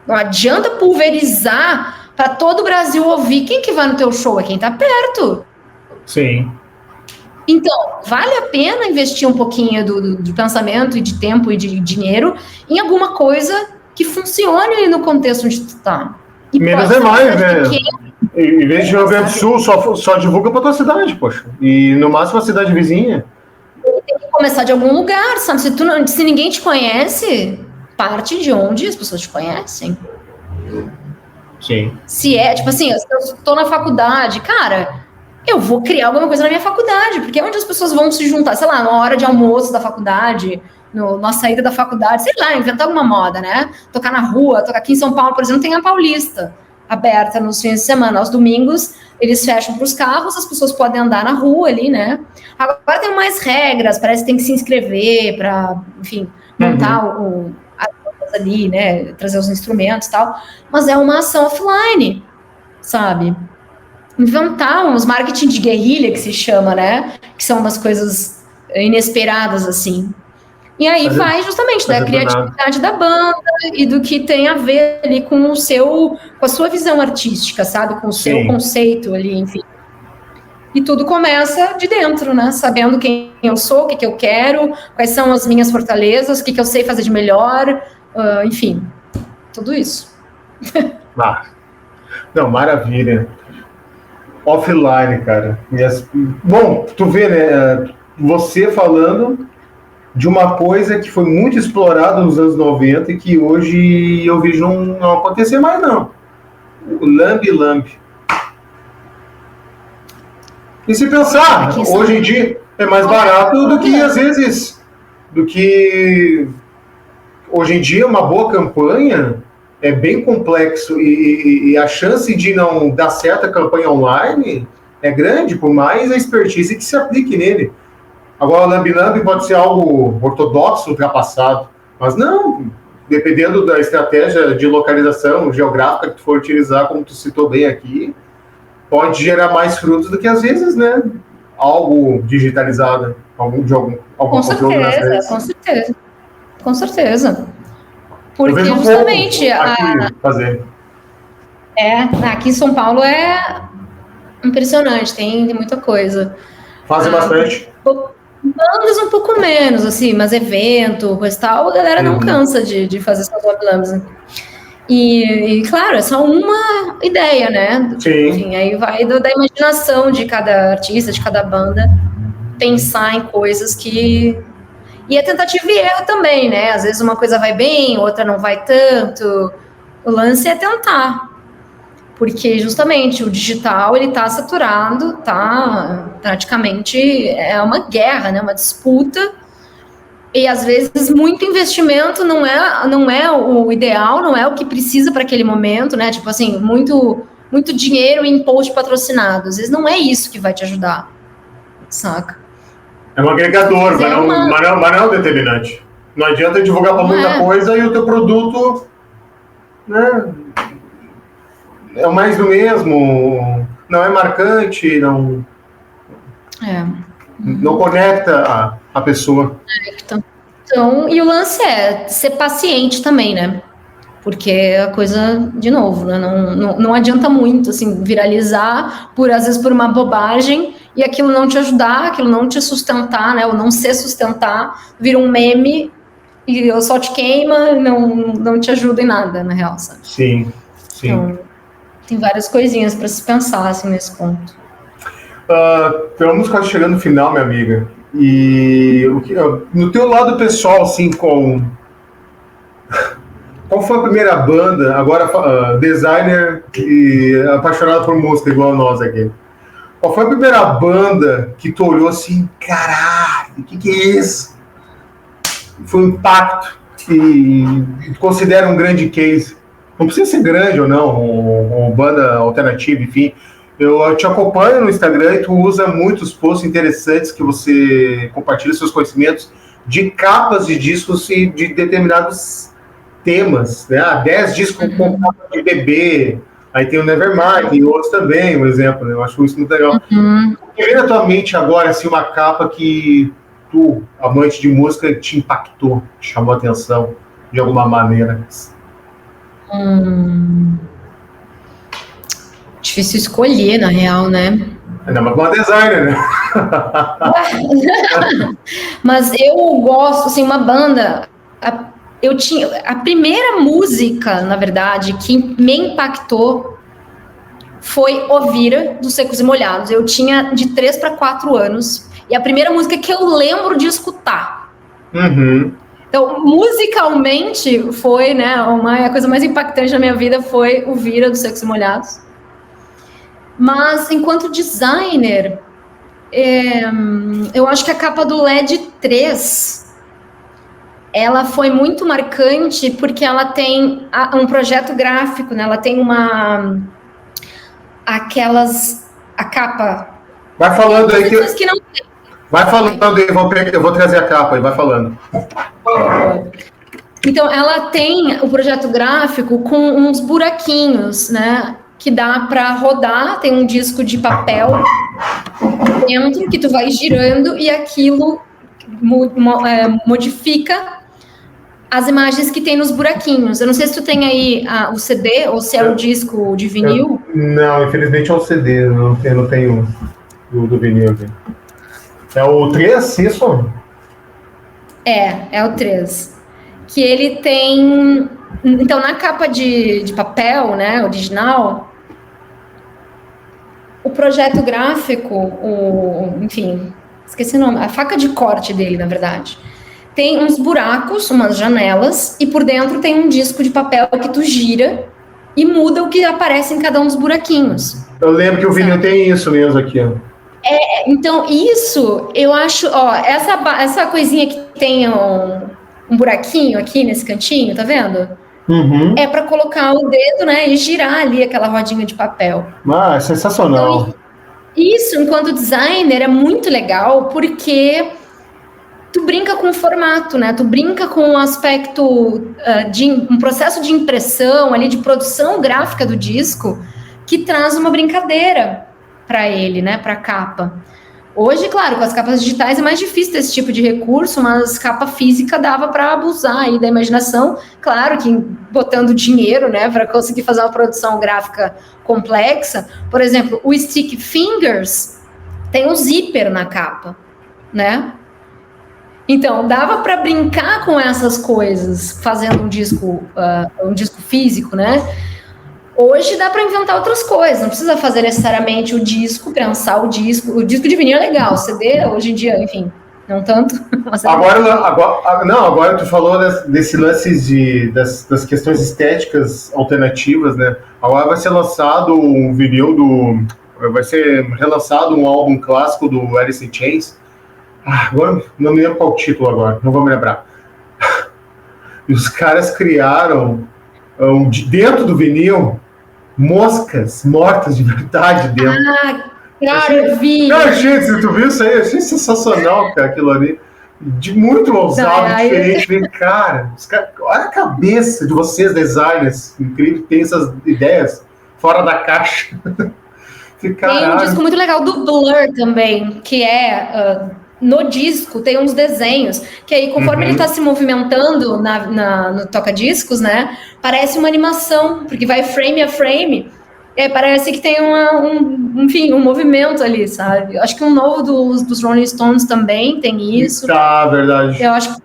Não adianta pulverizar para todo o Brasil ouvir. Quem que vai no teu show? É quem tá perto. Sim. Então, vale a pena investir um pouquinho do pensamento e de tempo e de dinheiro em alguma coisa que funcione no contexto onde tu tá. E menos é mais, né? Em vez de Rio Grande do Sul, só divulga pra tua cidade, poxa. E no máximo a cidade vizinha. Tem que começar de algum lugar, sabe? Se ninguém te conhece, parte de onde as pessoas te conhecem. Sim. Se é, tipo assim, eu tô na faculdade, cara, eu vou criar alguma coisa na minha faculdade, porque é onde as pessoas vão se juntar, sei lá, na hora de almoço da faculdade, na saída da faculdade, sei lá, inventar alguma moda, né? Tocar na rua, tocar aqui em São Paulo, por exemplo, tem a Paulista aberta nos fins de semana. Aos domingos, eles fecham para os carros, as pessoas podem andar na rua ali, né? Agora tem mais regras, parece que tem que se inscrever para, enfim, montar as ali, né? Trazer os instrumentos e tal. Mas é uma ação offline, sabe? Inventar uns marketing de guerrilha, que se chama, né? Que são umas coisas inesperadas, assim. E aí vai justamente da criatividade da banda e do que tem a ver ali com a sua visão artística, sabe? Com o seu conceito ali, enfim. E tudo começa de dentro, né? Sabendo quem eu sou, o que eu quero, quais são as minhas fortalezas, o que eu sei fazer de melhor, enfim. Tudo isso. Não, maravilha. Offline, cara. Bom, tu vê, né? Você falando de uma coisa que foi muito explorada nos anos 90 e que hoje eu vejo não acontecer mais, não. O lambe-lambe. E se pensar, hoje em dia é mais barato do que, às vezes, hoje em dia uma boa campanha é bem complexo e a chance de não dar certo a campanha online é grande, por mais a expertise que se aplique nele. Agora, o lambi-lambi pode ser algo ortodoxo, ultrapassado, mas não, dependendo da estratégia de localização geográfica que tu for utilizar, como tu citou bem aqui, pode gerar mais frutos do que, às vezes, né, algo digitalizado, algum Com conteúdo nas certeza, redes. com certeza. Com certeza. Eu Porque vejo justamente aqui fazer. aqui em São Paulo é impressionante, tem muita coisa. Fazem bastante. Bandas um pouco menos, assim, mas evento, coisa e tal, a galera não cansa de fazer essas weblamps, né? E, claro, é só uma ideia, né? Sim. Enfim, aí vai da imaginação de cada artista, de cada banda, pensar em coisas que... E é tentativa e erro também, né? Às vezes uma coisa vai bem, outra não vai tanto. O lance é tentar. Porque justamente o digital, ele tá saturado, tá praticamente, é uma guerra, né? Uma disputa. E às vezes muito investimento não é o ideal, não é o que precisa para aquele momento, né? Tipo assim, muito dinheiro em post patrocinado. Às vezes não é isso que vai te ajudar, saca? É um agregador, mas não é um determinante. Não adianta divulgar para muita coisa e o teu produto, né, é o mais do mesmo, não é marcante, não conecta a pessoa. Então, e o lance é ser paciente também, né? Porque a coisa, de novo, né? Não adianta muito, assim, viralizar, às vezes por uma bobagem, e aquilo não te ajudar, aquilo não te sustentar, né? Ou não se sustentar, vira um meme, e só te queima, não te ajuda em nada, na real, sabe? Sim. Então, tem várias coisinhas para se pensar, assim, nesse ponto. Estamos quase chegando no final, minha amiga. E no teu lado pessoal, assim, qual foi a primeira banda, agora designer e apaixonado por música, igual nós aqui? Qual foi a primeira banda que tu olhou assim, caralho, o que é isso? Foi um impacto e considera um grande case. Não precisa ser grande ou não, ou banda alternativa, enfim. Eu te acompanho no Instagram e tu usa muitos posts interessantes que você compartilha seus conhecimentos de capas de discos e de determinados temas, né? 10 discos com capa de bebê, aí tem o Nevermind e outros também, um exemplo, né? Eu acho isso muito legal. O que vem na tua mente agora, assim, uma capa que tu, amante de música, te impactou, te chamou a atenção de alguma maneira? Difícil escolher, na real, né? Ainda mais uma designer, né? Mas eu gosto, assim, uma banda... Eu tinha... A primeira música, na verdade, que me impactou foi Ovira, dos Secos e Molhados. Eu tinha de 3 para 4 anos. E a primeira música que eu lembro de escutar. Então, musicalmente, foi, né, a coisa mais impactante da minha vida foi Ovira, dos Secos e Molhados. Mas, enquanto designer, eu acho que a capa do LED 3, ela foi muito marcante porque ela tem um projeto gráfico, né? Ela tem a capa... Vai falando aí que não... Vai falando aí, eu vou trazer a capa aí, vai falando. Então, ela tem o projeto gráfico com uns buraquinhos, né? Que dá para rodar, tem um disco de papel dentro que tu vai girando e aquilo modifica as imagens que tem nos buraquinhos. Eu não sei se tu tem aí o CD ou se é o disco de vinil. Não, infelizmente é o CD, eu não tenho do vinil aqui. É o 3, isso? É o 3. Que ele tem... Então, na capa de papel, né, original, o projeto gráfico, enfim, esqueci o nome, a faca de corte dele, na verdade, tem uns buracos, umas janelas, e por dentro tem um disco de papel que tu gira e muda o que aparece em cada um dos buraquinhos. Eu lembro que o vinil tem isso mesmo aqui, ó. Então, isso, eu acho, essa coisinha que tem um buraquinho aqui nesse cantinho, tá vendo? É para colocar o dedo, né, e girar ali aquela rodinha de papel. É sensacional. Então, isso, enquanto designer, é muito legal, porque tu brinca com o formato, né? Tu brinca com o aspecto de um processo de impressão, ali, de produção gráfica do disco, que traz uma brincadeira para ele, né? Para a capa. Hoje, claro, com as capas digitais é mais difícil ter esse tipo de recurso, mas capa física dava para abusar aí da imaginação. Claro que botando dinheiro, né, para conseguir fazer uma produção gráfica complexa. Por exemplo, o Stick Fingers tem um zíper na capa, né? Então, dava para brincar com essas coisas fazendo um disco físico, né? Hoje dá para inventar outras coisas, não precisa fazer necessariamente o disco, pensar o disco de vinil é legal, CD hoje em dia, enfim, não tanto. Mas agora tu falou desse lance das questões estéticas alternativas, né? Agora vai ser lançado um vinil vai ser relançado um álbum clássico do Alice in Chains. Agora não me lembro qual o título agora, não vou me lembrar. E os caras criaram dentro do vinil moscas mortas de verdade dentro. Cara, eu vi. Tu viu isso aí? Eu achei sensacional, cara, aquilo ali. Muito ousado, diferente. Cara, olha a cabeça de vocês, designers, incrível, tem essas ideias fora da caixa. Tem um disco muito legal do Blur também, que é... no disco tem uns desenhos, que aí conforme ele tá se movimentando no toca-discos, né, parece uma animação, porque vai frame a frame, parece que tem um movimento ali, sabe? Acho que um novo dos Rolling Stones também tem isso. Tá, verdade. Eu acho.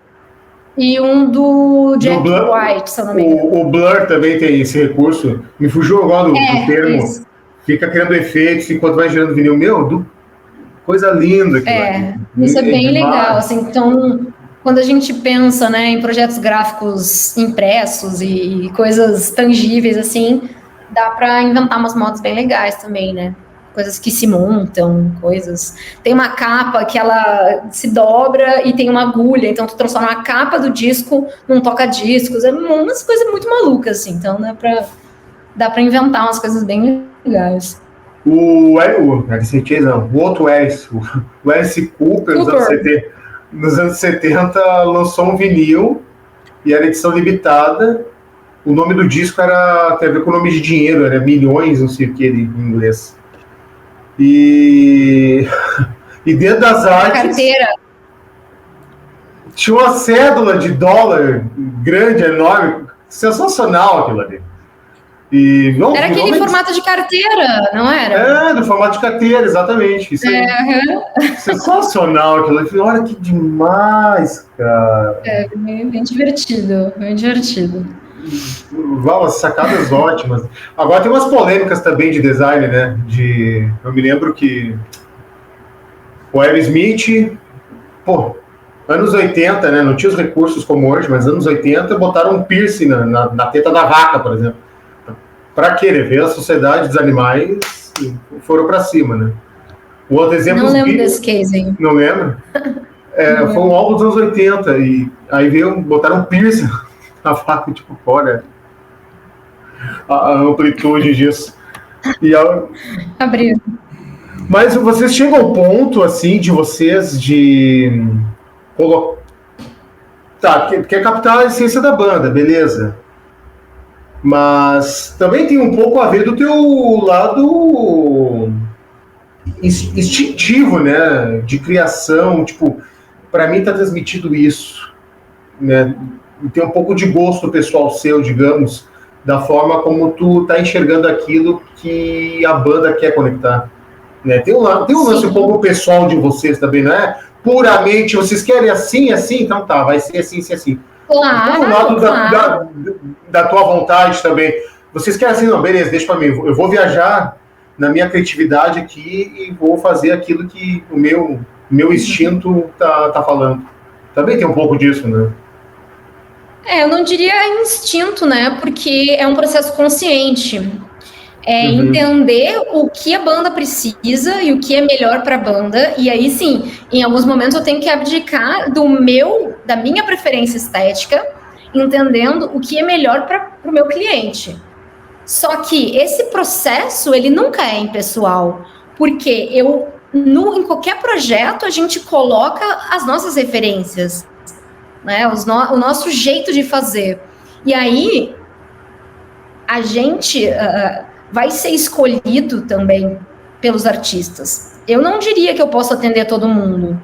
E um do Jack White, se eu não me engano. O Blur também tem esse recurso, me fugiu agora do termo, isso. Fica criando efeitos enquanto vai girando vinil, coisa linda. Isso é bem legal, assim, então, quando a gente pensa, né, em projetos gráficos impressos e coisas tangíveis, assim, dá para inventar umas motos bem legais também, né, coisas que se montam, coisas... Tem uma capa que ela se dobra e tem uma agulha, então tu transforma a capa do disco num toca-discos, umas coisas muito malucas, assim, então dá para inventar umas coisas bem legais. O outro Alice, o Alice Cooper, nos anos 70, lançou um vinil e era edição limitada. O nome do disco tem a ver com o nome de dinheiro, era milhões, não sei o que, em inglês. E dentro das artes... Carteira. Tinha uma cédula de dólar grande, enorme, sensacional aquilo ali. Era aquele formato de carteira, não era? Do formato de carteira, exatamente. Isso aí. Sensacional aquilo. Eu falei, olha que demais, cara. Bem divertido, bem divertido. Umas sacadas ótimas. Agora tem umas polêmicas também de design, né? Eu me lembro que o Aerosmith, anos 80, né? Não tinha os recursos como hoje, mas anos 80 botaram um piercing na teta da vaca, por exemplo. Para querer ver a sociedade dos animais foram para cima, né? O outro exemplo... Não lembro desse case aí. Não lembro? Foi um álbum dos anos 80 e aí botaram um piercing na faca, tipo, olha a amplitude disso. Abriu. Mas vocês chegam ao ponto, assim, de vocês de colocar... quer captar a essência da banda, beleza. Mas também tem um pouco a ver do teu lado instintivo, né? De criação, tipo, para mim tá transmitido isso, né? E tem um pouco de gosto pessoal seu, digamos, da forma como tu tá enxergando aquilo que a banda quer conectar, né? Tem um lance um pouco pessoal de vocês também, não é? Puramente, vocês querem assim, então tá, vai ser assim, assim. Claro, do lado da tua vontade também. Vocês querem assim, não, beleza, deixa pra mim. Eu vou viajar na minha criatividade aqui e vou fazer aquilo que o meu instinto tá falando. Também tem um pouco disso, né? Eu não diria instinto, né? Porque é um processo consciente. Entender o que a banda precisa e o que é melhor para a banda, e aí sim, em alguns momentos eu tenho que abdicar da minha preferência estética, entendendo o que é melhor para o meu cliente. Só que esse processo, ele nunca é impessoal, Porque em qualquer projeto, a gente coloca as nossas referências, né? O nosso jeito de fazer. E aí, a gente vai ser escolhido também pelos artistas. Eu não diria que eu posso atender todo mundo,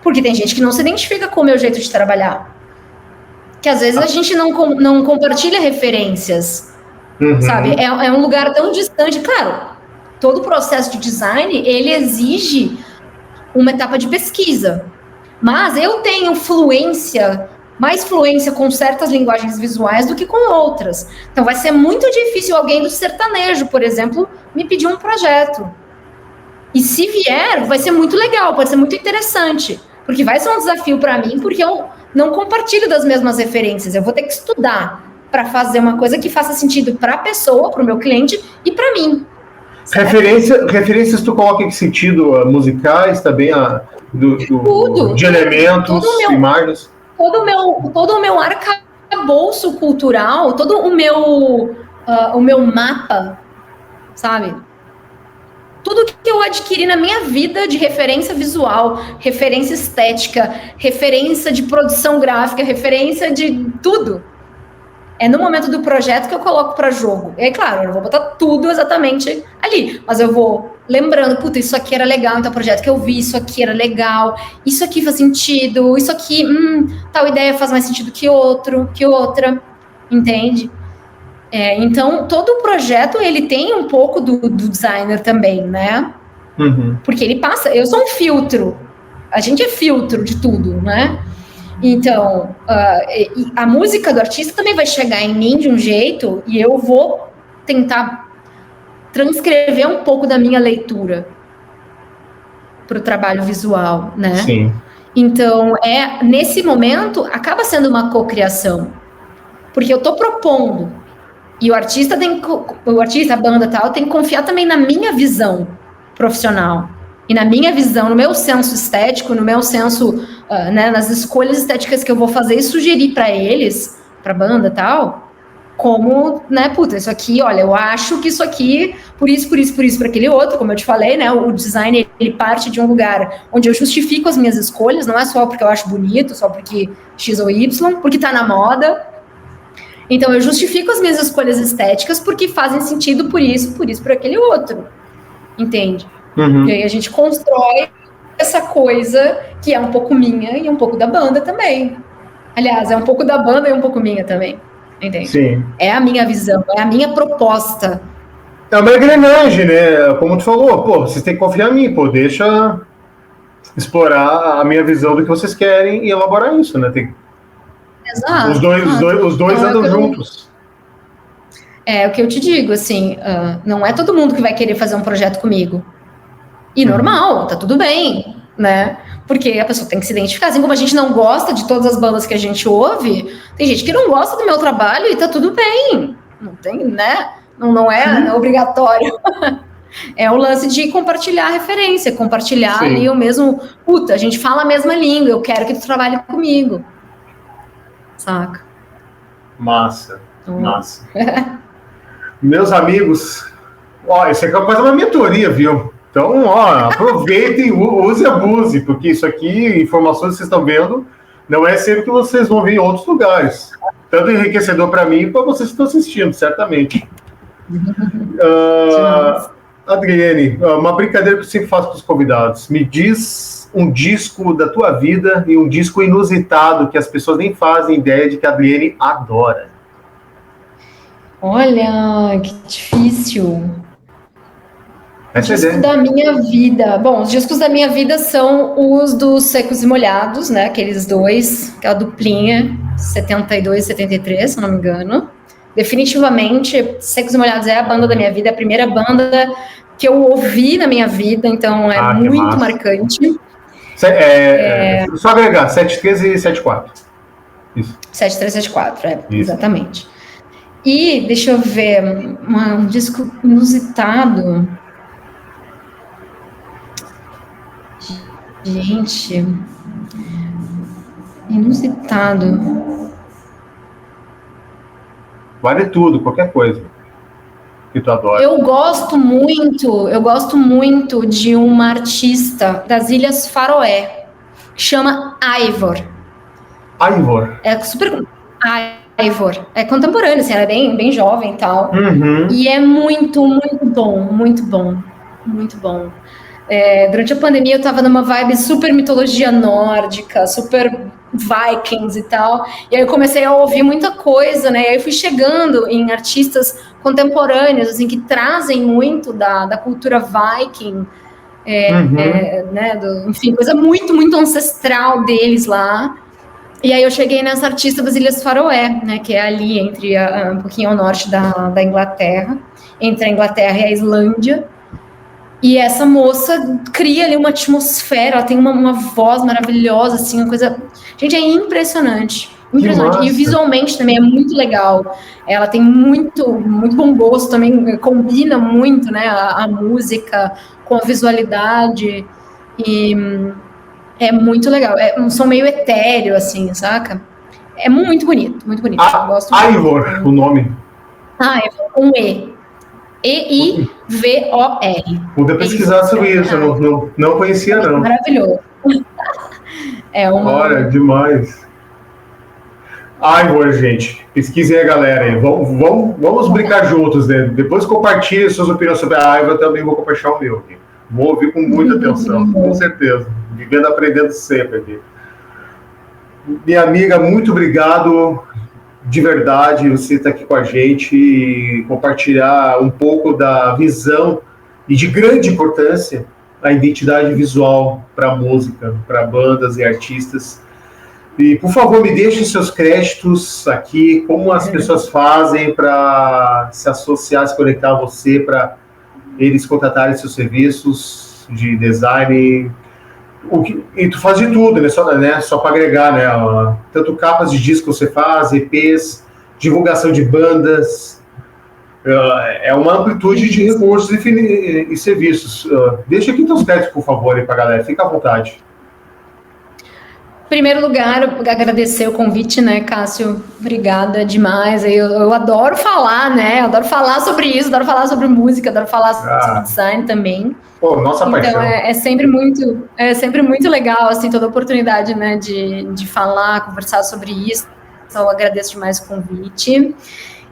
porque tem gente que não se identifica com o meu jeito de trabalhar. Que às vezes a gente não compartilha referências, sabe? É um lugar tão distante. Claro, todo o processo de design, ele exige uma etapa de pesquisa. Mas eu tenho mais fluência com certas linguagens visuais do que com outras. Então vai ser muito difícil alguém do sertanejo, por exemplo, me pedir um projeto. E se vier, vai ser muito legal, pode ser muito interessante. Porque vai ser um desafio para mim, porque eu não compartilho das mesmas referências. Eu vou ter que estudar para fazer uma coisa que faça sentido para a pessoa, para o meu cliente e para mim. Referências tu coloca em que sentido? Musicais também? Tudo. De elementos, imagens? Todo o meu arcabouço cultural, todo o meu mapa, sabe? Tudo que eu adquiri na minha vida de referência visual, referência estética, referência de produção gráfica, referência de tudo. É no momento do projeto que eu coloco para jogo. E aí, claro, eu não vou botar tudo exatamente ali, mas eu vou lembrando, puta, isso aqui era legal, então o projeto que eu vi, isso aqui era legal, isso aqui faz sentido, isso aqui, tal ideia faz mais sentido que outra, entende? Então, todo o projeto, ele tem um pouco do designer também, né? Porque ele passa... Eu sou um filtro. A gente é filtro de tudo, né? Então, a música do artista também vai chegar em mim de um jeito e eu vou tentar transcrever um pouco da minha leitura para o trabalho visual, né? Sim. Então, nesse momento, acaba sendo uma cocriação. Porque eu estou propondo. E o artista, a banda tal, tem que confiar também na minha visão profissional. E na minha visão, no meu senso estético, no meu senso, né, nas escolhas estéticas que eu vou fazer e sugerir para eles, para a banda tal, como, né, puta, isso aqui, olha, eu acho que isso aqui, por isso, para aquele outro, como eu te falei, né, o design, ele parte de um lugar onde eu justifico as minhas escolhas, não é só porque eu acho bonito, só porque X ou Y, porque tá na moda. Então, eu justifico as minhas escolhas estéticas porque fazem sentido por isso, por aquele outro. Entende? E aí a gente constrói essa coisa que é um pouco minha e um pouco da banda também. Aliás, é um pouco da banda e um pouco minha também. Entende? Sim. É a minha visão, é a minha proposta. É uma engrenagem, né? Como tu falou, pô, vocês têm que confiar em mim, pô, deixa explorar a minha visão do que vocês querem e elaborar isso, né? Exato. Os dois andam juntos. É o que eu te digo, assim, não é todo mundo que vai querer fazer um projeto comigo. E normal, tá tudo bem, né? Porque a pessoa tem que se identificar. Assim como a gente não gosta de todas as bandas que a gente ouve, tem gente que não gosta do meu trabalho e tá tudo bem. Não tem, né? Não é obrigatório. É o lance de compartilhar a referência, compartilhar ali o mesmo... Puta, a gente fala a mesma língua, eu quero que tu trabalhe comigo. Saca? Massa. Meus amigos, isso aqui é quase uma mentoria, viu? Então, aproveitem, use e abuse, porque isso aqui, informações que vocês estão vendo, não é sempre que vocês vão ver em outros lugares. Tanto enriquecedor para mim, para vocês que estão assistindo, certamente. Adriane, uma brincadeira que eu sempre faço com os convidados. Me diz um disco da tua vida e um disco inusitado que as pessoas nem fazem ideia de que a Adriane adora. Olha, que difícil. Disco da minha vida. Bom, os discos da minha vida são os dos Secos e Molhados, né? Aqueles dois, aquela duplinha, 72 e 73, se não me engano. Definitivamente, Secos e Molhados é a banda da minha vida, é a primeira banda que eu ouvi na minha vida, então é muito marcante. Só agregar, 73 e 74. Isso. 73 e 74, exatamente. E, deixa eu ver, um disco inusitado. Gente, inusitado. Vale tudo, qualquer coisa. que tu adora? Eu gosto muito de uma artista das Ilhas Faroé, que chama Ivor. Ivor. É super... Ivor. É contemporânea, assim, ela é bem, bem jovem e tal. E é muito, muito bom, muito bom, muito bom. Durante a pandemia eu tava numa vibe super mitologia nórdica, super Vikings e tal, e aí eu comecei a ouvir muita coisa, né, e aí eu fui chegando em artistas contemporâneos, assim, que trazem muito da cultura viking, né, enfim, coisa muito, muito ancestral deles lá. E aí eu cheguei nessa artista das Ilhas Faroé, né, que é ali entre um pouquinho ao norte da Inglaterra, entre a Inglaterra e a Islândia. E essa moça cria ali uma atmosfera, ela tem uma voz maravilhosa, assim, uma coisa... Gente, é impressionante. Impressionante. E visualmente também é muito legal. Ela tem muito, muito bom gosto também, combina muito, né, a música com a visualidade. E é muito legal. É um som meio etéreo, assim, saca? É muito bonito, muito bonito. Eu gosto muito. Ivor, o nome. Ivor, com E. E-I-V-O-R. Vou pesquisar sobre isso, eu não conhecia, não. Maravilhoso. Olha, demais. Ivor, gente, pesquisem a galera aí. Vamos brincar juntos, né? Depois compartilhe suas opiniões sobre a Ivor, eu também vou compartilhar o meu aqui. Vou ouvir com muita atenção, com certeza. Vivendo, aprendendo sempre aqui. Minha amiga, muito obrigado. De verdade, você está aqui com a gente e compartilhar um pouco da visão e de grande importância da identidade visual para a música, para bandas e artistas. E, por favor, me deixe seus créditos aqui, como as pessoas fazem para se associar, se conectar a você, para eles contratarem seus serviços de design. E tu faz de tudo, né? Só para agregar, né? Tanto capas de disco você faz, EPs, divulgação de bandas, é uma amplitude de recursos e serviços. Deixa aqui teus créditos, por favor, aí para a galera, fica à vontade. Em primeiro lugar, agradecer o convite, né, Cássio? Obrigada demais. Eu adoro falar, né? Eu adoro falar sobre isso, adoro falar sobre música, adoro falar sobre design também. Pô, nossa paixão. Então é sempre muito legal, assim, toda a oportunidade, né, de falar, conversar sobre isso. Então eu agradeço demais o convite.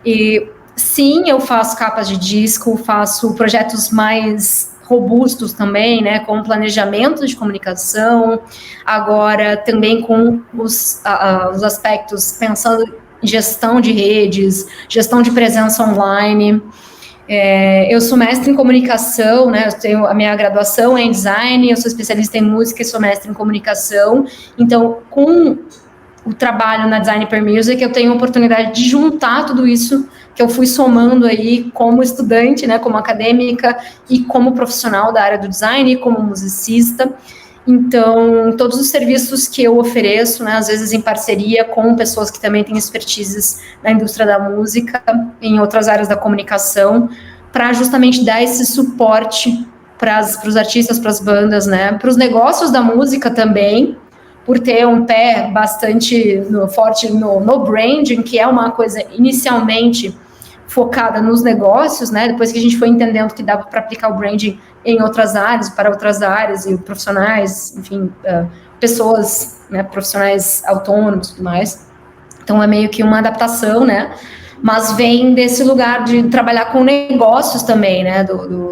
E sim, eu faço capas de disco, faço projetos mais robustos também, né, com planejamento de comunicação, agora também com os aspectos, pensando em gestão de redes, gestão de presença online. Eu sou mestre em comunicação, né, eu tenho a minha graduação em design, eu sou especialista em música e sou mestre em comunicação, então com o trabalho na Design Per Music, eu tenho a oportunidade de juntar tudo isso que eu fui somando aí como estudante, né, como acadêmica e como profissional da área do design e como musicista. Então, todos os serviços que eu ofereço, né, às vezes em parceria com pessoas que também têm expertises na indústria da música, em outras áreas da comunicação, para justamente dar esse suporte para os artistas, para as bandas, né, para os negócios da música também, por ter um pé bastante forte no branding, que é uma coisa inicialmente focada nos negócios, né? Depois que a gente foi entendendo que dava para aplicar o branding em outras áreas, para outras áreas, e profissionais, enfim, pessoas, né, profissionais autônomos e tudo mais. Então é meio que uma adaptação, né? Mas vem desse lugar de trabalhar com negócios também, né,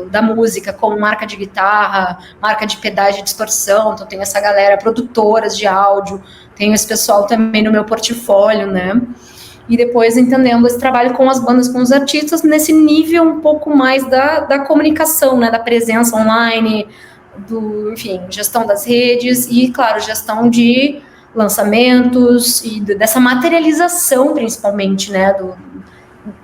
da música, como marca de guitarra, marca de pedais de distorção, então tem essa galera, produtoras de áudio, tenho esse pessoal também no meu portfólio, né, e depois entendendo esse trabalho com as bandas, com os artistas, nesse nível um pouco mais da comunicação, né, da presença online, enfim, gestão das redes e, claro, gestão de lançamentos e dessa materialização, principalmente, né,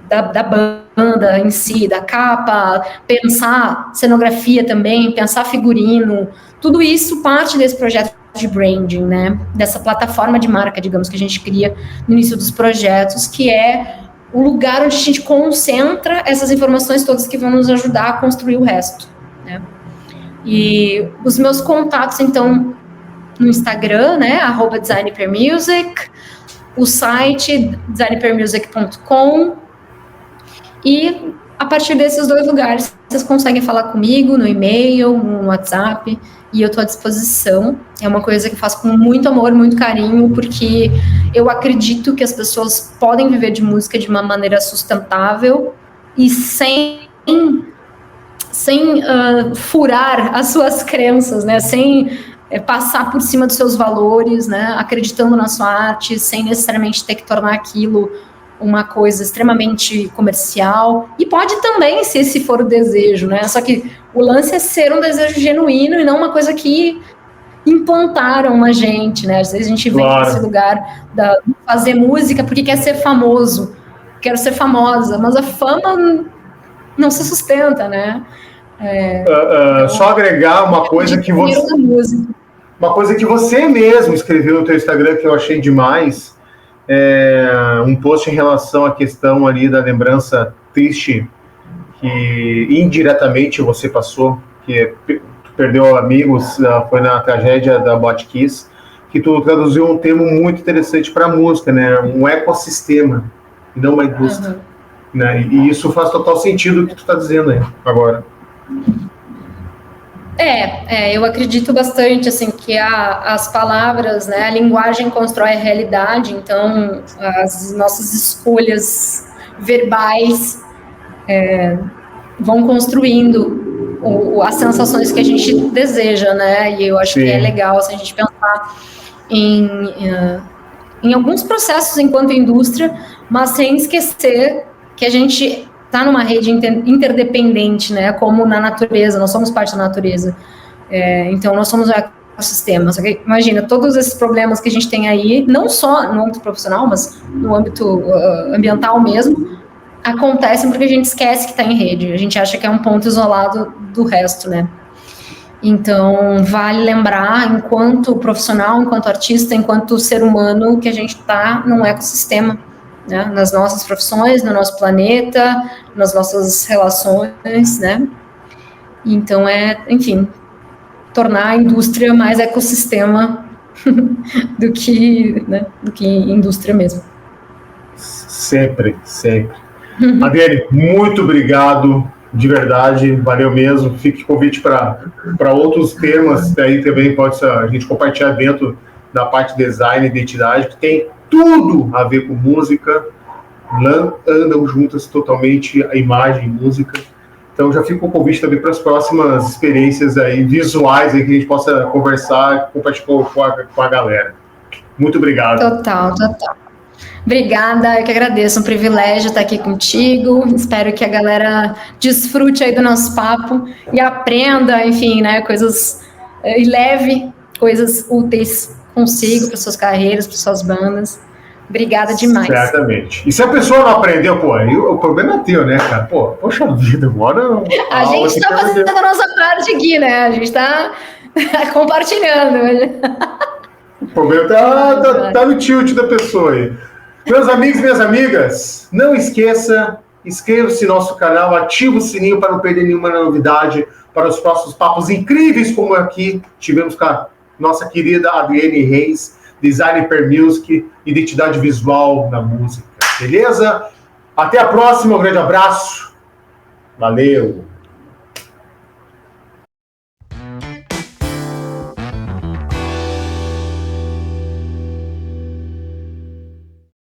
da banda em si, da capa, pensar cenografia também, pensar figurino, tudo isso parte desse projeto de branding, né, dessa plataforma de marca, digamos, que a gente cria no início dos projetos, que é o lugar onde a gente concentra essas informações todas que vão nos ajudar a construir o resto, né. E os meus contatos, então, no Instagram, né, @designpermusic, o site designpermusic.com e a partir desses 2 lugares, vocês conseguem falar comigo no e-mail, no WhatsApp, e eu estou à disposição. É uma coisa que eu faço com muito amor, muito carinho, porque eu acredito que as pessoas podem viver de música de uma maneira sustentável e sem furar as suas crenças, né? Sem passar por cima dos seus valores, né? Acreditando na sua arte, sem necessariamente ter que tornar aquilo uma coisa extremamente comercial. E pode também, se esse for o desejo, né? Só que o lance é ser um desejo genuíno e não uma coisa que implantaram na gente, né? Às vezes a gente vem nesse lugar de fazer música porque quer ser famoso, quero ser famosa, mas a fama não se sustenta, né? Então, só agregar uma coisa que você mesmo escreveu no teu Instagram, que eu achei demais, um post em relação à questão ali da lembrança triste que indiretamente você passou, que tu perdeu amigos, foi na tragédia da Botkiss, que tu traduziu um termo muito interessante para a música, né? Um ecossistema, e não uma indústria. Né? E isso faz total sentido o que tu está dizendo aí agora. Eu acredito bastante, assim, que as palavras, né, a linguagem constrói a realidade, então as nossas escolhas verbais vão construindo as sensações que a gente deseja, né, e eu acho que é legal se a gente pensar em alguns processos enquanto indústria, mas sem esquecer que a gente está numa rede interdependente, né? Como na natureza, nós somos parte da natureza. Então, nós somos um ecossistema. Só que, imagina, todos esses problemas que a gente tem aí, não só no âmbito profissional, mas no âmbito ambiental mesmo, acontecem porque a gente esquece que está em rede. A gente acha que é um ponto isolado do resto, né? Então, vale lembrar, enquanto profissional, enquanto artista, enquanto ser humano, que a gente está num ecossistema, né, nas nossas profissões, no nosso planeta, nas nossas relações, né? Então enfim, tornar a indústria mais ecossistema do que indústria mesmo. Sempre. Adriane, muito obrigado, de verdade, valeu mesmo. Fique convite para outros temas, daí também pode a gente compartilhar dentro da parte de design e identidade, que tem tudo a ver com música, andam juntas totalmente a imagem e música. Então já fica o convite também para as próximas experiências aí, visuais aí, que a gente possa conversar, compartilhar com a galera. Muito obrigado. Total. Obrigada, eu que agradeço, um privilégio estar aqui contigo, espero que a galera desfrute aí do nosso papo e aprenda, enfim, né, coisas, e leve coisas úteis consigo, para suas carreiras, para suas bandas. Obrigada demais. Certamente. E se a pessoa não aprendeu, pô, aí o problema é teu, né, cara? Pô, poxa vida, agora... A gente está fazendo a nossa parte aqui, né? A gente está compartilhando. O problema tá no tilt da pessoa aí. Meus amigos e minhas amigas, não esqueça, inscreva-se no nosso canal, ativa o sininho para não perder nenhuma novidade, para os próximos papos incríveis como aqui tivemos com a nossa querida Adriane Reis, designer per music, identidade visual na música. Beleza? Até a próxima, um grande abraço. Valeu!